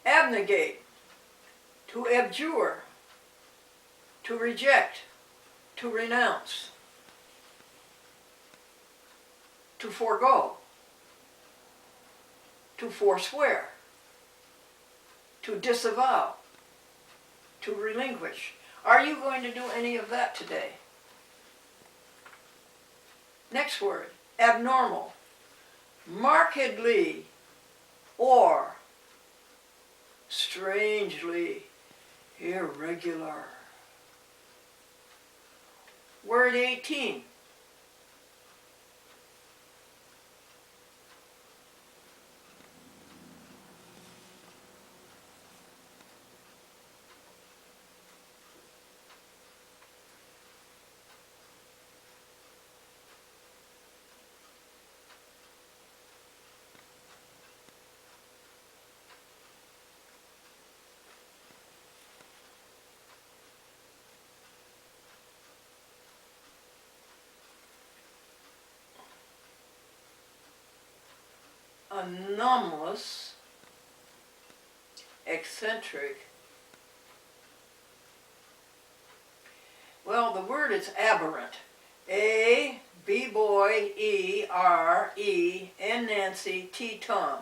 Abnegate. To abjure. To reject. To renounce. To forego. To forswear. To disavow. To relinquish. Are you going to do any of that today? Next word, abnormal, markedly or strangely irregular. Word 18. Anomalous, eccentric. Well, the word is aberrant. A, B boy, E, R, E, N Nancy, T Tom.